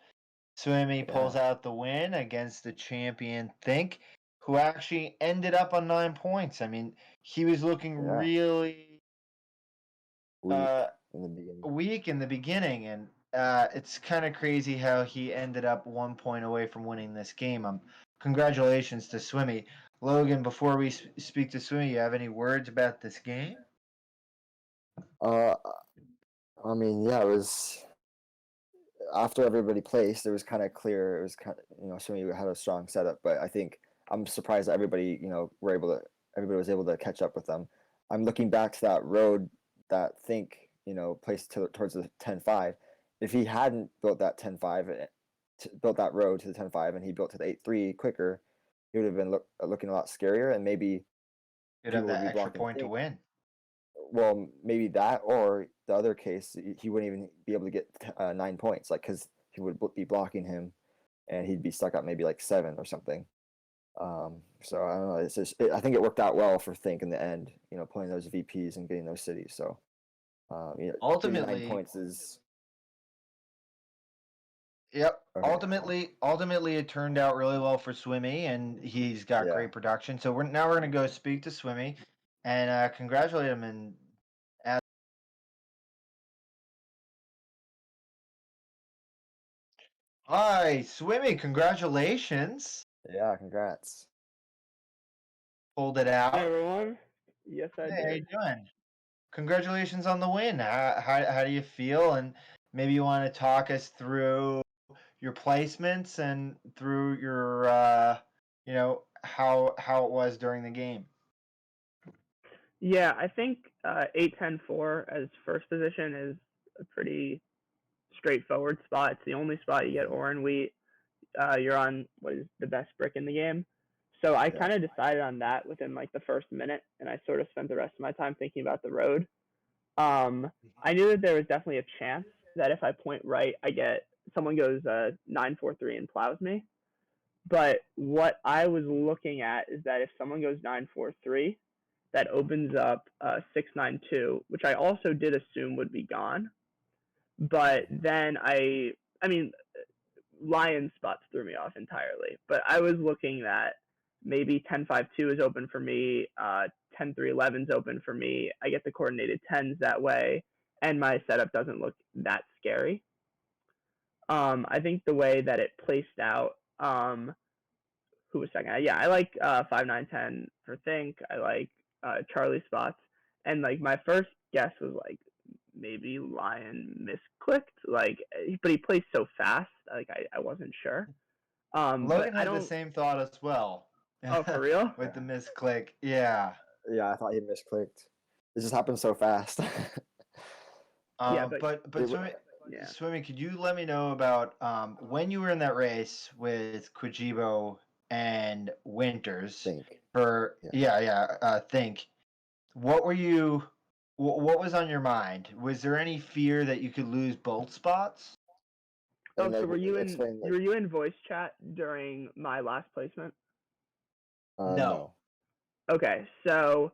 Speaker 1: Swimmy pulls
Speaker 2: Yeah.
Speaker 1: out the win against the champion Think, who actually ended up on 9 points. I mean, he was looking
Speaker 2: Yeah.
Speaker 1: really
Speaker 2: Weak in the beginning.
Speaker 1: weak in the beginning, and it's kind of crazy how he ended up 1 point away from winning this game. Congratulations to Swimmy. Logan, before we speak to Swimmy, you have any words about this game?
Speaker 2: Uh, I mean, yeah, it was after everybody placed, it was kind of clear. It was kind of, Swimmy had a strong setup, but I think I'm surprised that everybody everybody was able to catch up with them. I'm looking back to that road that Think, placed towards the 10-5. If he hadn't built that 10-5, built that road to the 10-5, and he built to the 8-3 quicker, he would have been looking a lot scarier, and maybe
Speaker 1: You'd have
Speaker 2: people would
Speaker 1: that
Speaker 2: be
Speaker 1: extra
Speaker 2: blocking
Speaker 1: point to
Speaker 2: Think.
Speaker 1: win.
Speaker 2: Well, maybe that, or the other case, he wouldn't even be able to get 9 points, like because he would be blocking him, and he'd be stuck at maybe like 7 or something. So I don't know. It's just I think it worked out well for Think in the end. Pulling those VPs and getting those cities. So getting 9
Speaker 1: Ultimately,
Speaker 2: points is.
Speaker 1: yep.
Speaker 2: Okay.
Speaker 1: Ultimately, it turned out really well for Swimmy, and he's got
Speaker 2: Yeah.
Speaker 1: great production. So we're gonna go speak to Swimmy, and congratulate him and ask. Hi, Swimmy! Congratulations!
Speaker 2: Yeah. Congrats.
Speaker 1: Pulled it
Speaker 6: Hey
Speaker 1: out.
Speaker 6: everyone. Yes, I
Speaker 1: Hey, how you
Speaker 6: did.
Speaker 1: doing? Congratulations on the win. How do you feel? And maybe you want to talk us through your placements and through your how it was during the game.
Speaker 6: Yeah, I think 8-10-4 as first position is a pretty straightforward spot. It's the only spot you get ore and wheat. You're on what is the best brick in the game. So I
Speaker 2: Yeah.
Speaker 6: kind of decided on that within like the first minute, and I sort of spent the rest of my time thinking about the road. I knew that there was definitely a chance that if I point right, someone goes 9-4-3 and plows me. But what I was looking at is that if someone goes 9-4-3, that opens up 6-9-2, which I also did assume would be gone. But then I mean, Lion spots threw me off entirely. But I was looking at maybe 10-5-2 is open for me, 10-3-11 is open for me. I get the coordinated 10s that way, and my setup doesn't look that scary. I think the way that it placed out, who was second? Yeah, I like 5, 9, 10 for Think. I like Charlie spots, and like my first guess was like maybe Lion misclicked, like, but he plays so fast, like I wasn't sure. But
Speaker 1: Logan
Speaker 6: I
Speaker 1: had the
Speaker 6: don't.
Speaker 1: same thought as well.
Speaker 6: Oh, for real?
Speaker 1: With the misclick. Yeah.
Speaker 2: Yeah, I thought he misclicked. It just happened so fast.
Speaker 6: Yeah, but
Speaker 2: It
Speaker 1: Swimmy,
Speaker 6: yeah.
Speaker 1: Swimmy, could you let me know about when you were in that race with Kwijebo and Winters
Speaker 2: think.
Speaker 1: for Think. What were you? What was on your mind? Was there any fear that you could lose both spots?
Speaker 6: Oh,
Speaker 2: And
Speaker 6: so
Speaker 2: like,
Speaker 6: were you
Speaker 2: explain
Speaker 6: in voice chat during my last placement?
Speaker 1: No.
Speaker 2: no.
Speaker 6: Okay, so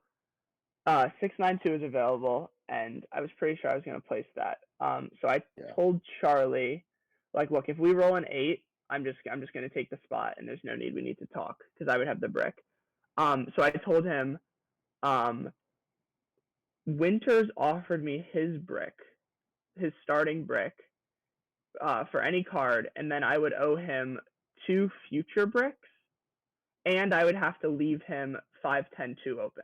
Speaker 6: 692 is available, and I was pretty sure I was going to place that. So I
Speaker 2: Yeah.
Speaker 6: told Charlie, like, look, if we roll an 8, I'm just going to take the spot, and there's no need we need to talk because I would have the brick. So I told him, Winters offered me his brick, his starting brick, for any card, and then I would owe him 2 future bricks, and I would have to leave him 5, 10, 2 open.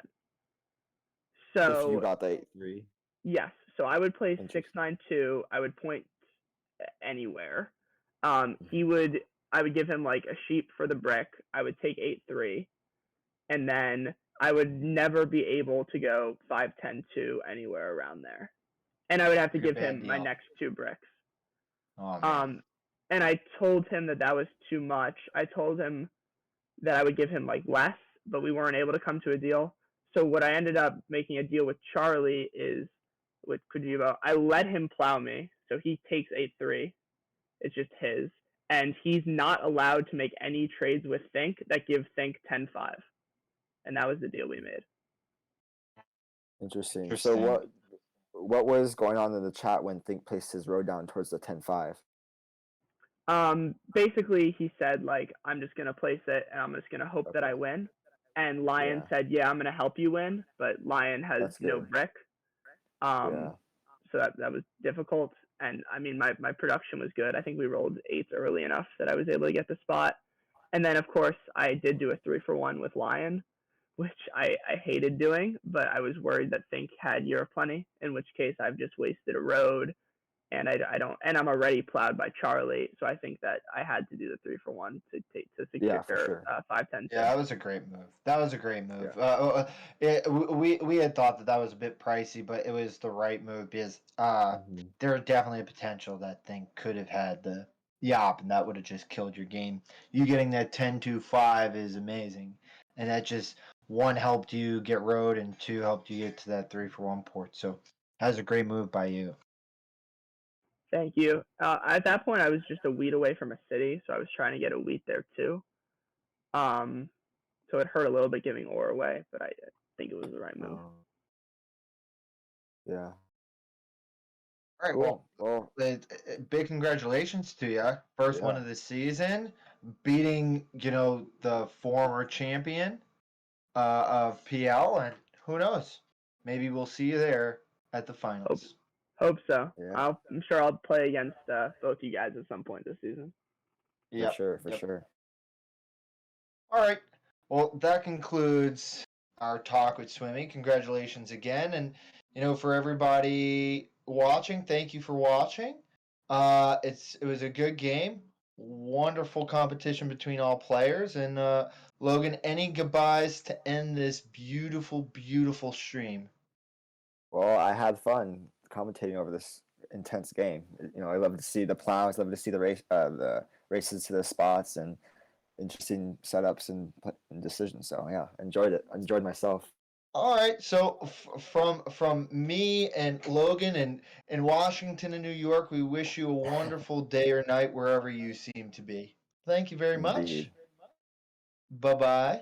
Speaker 2: If you
Speaker 6: So
Speaker 2: got the 8-3.
Speaker 6: yes, so I would play
Speaker 2: Interesting.
Speaker 6: 692. I would point anywhere. I would give him like a sheep for the brick. I would take 8-3, and then I would never be able to go 5, 10, 2 anywhere around there, and I would have to
Speaker 1: Like a
Speaker 6: give
Speaker 1: bad
Speaker 6: him my
Speaker 1: deal.
Speaker 6: next 2 bricks.
Speaker 1: Oh man.
Speaker 6: And I told him that was too much. I told him that I would give him like less, but we weren't able to come to a deal. So what I ended up making a deal with Charlie is with Kwijebo. I let him plow me, so he takes 8-3. It's just his, and he's not allowed to make any trades with Think that give Think 10-5, and that was the deal we made.
Speaker 2: Interesting. So what was going on in the chat when Think placed his road down towards the 10-5?
Speaker 6: Basically, he said like, I'm just gonna place it, and I'm just gonna hope that I win. And Lion said, yeah, I'm gonna help you win, but Lion has
Speaker 2: That's
Speaker 6: no
Speaker 2: good.
Speaker 6: brick.
Speaker 2: Yeah.
Speaker 6: So that was difficult. And I mean, my production was good. I think we rolled 8s early enough that I was able to get the spot. And then, of course, I did do a 3-for-1 with Lion, which I hated doing, but I was worried that Think had Year of Plenty, in which case I've just wasted a road, and I don't, and I'm already plowed by Charlie, so I think that I had to do the 3-for-1 to secure
Speaker 2: Yeah, for sure.
Speaker 6: 5-10.
Speaker 1: Yeah, that was a great move. That was a great move.
Speaker 2: Yeah.
Speaker 1: We had thought that was a bit pricey, but it was the right move because there was definitely a potential that thing could have had the Yop, and that would have just killed your game. You getting that 10-5 is amazing, and that just, 1 helped you get road, and 2 helped you get to that 3-for-1 port. So that was a great move by you.
Speaker 6: Thank you. At that point, I was just a wheat away from a city, so I was trying to get a wheat there too. So it hurt a little bit giving ore away, but I think it was the right move.
Speaker 2: Yeah.
Speaker 1: All right,
Speaker 2: Cool.
Speaker 1: well, big congratulations to you. First one of the season, beating, the former champion of PL, and who knows? Maybe we'll see you there at the finals.
Speaker 6: Hope so.
Speaker 2: Yeah.
Speaker 6: I'm sure I'll play against both you guys at some point this season.
Speaker 1: Yeah,
Speaker 2: For sure.
Speaker 1: All right. Well, that concludes our talk with Swimmy. Congratulations again, and for everybody watching, thank you for watching. It was a good game, wonderful competition between all players, and Logan, any goodbyes to end this beautiful, beautiful stream?
Speaker 2: Well, I had fun commentating over this intense game. I love to see the plows, love to see the races to the spots, and interesting setups and decisions. So yeah, enjoyed it. Enjoyed myself.
Speaker 1: All right. So from me and Logan and in Washington and New York, we wish you a wonderful day or night wherever you seem to be. Thank you very much.
Speaker 2: Indeed.
Speaker 1: Bye-bye.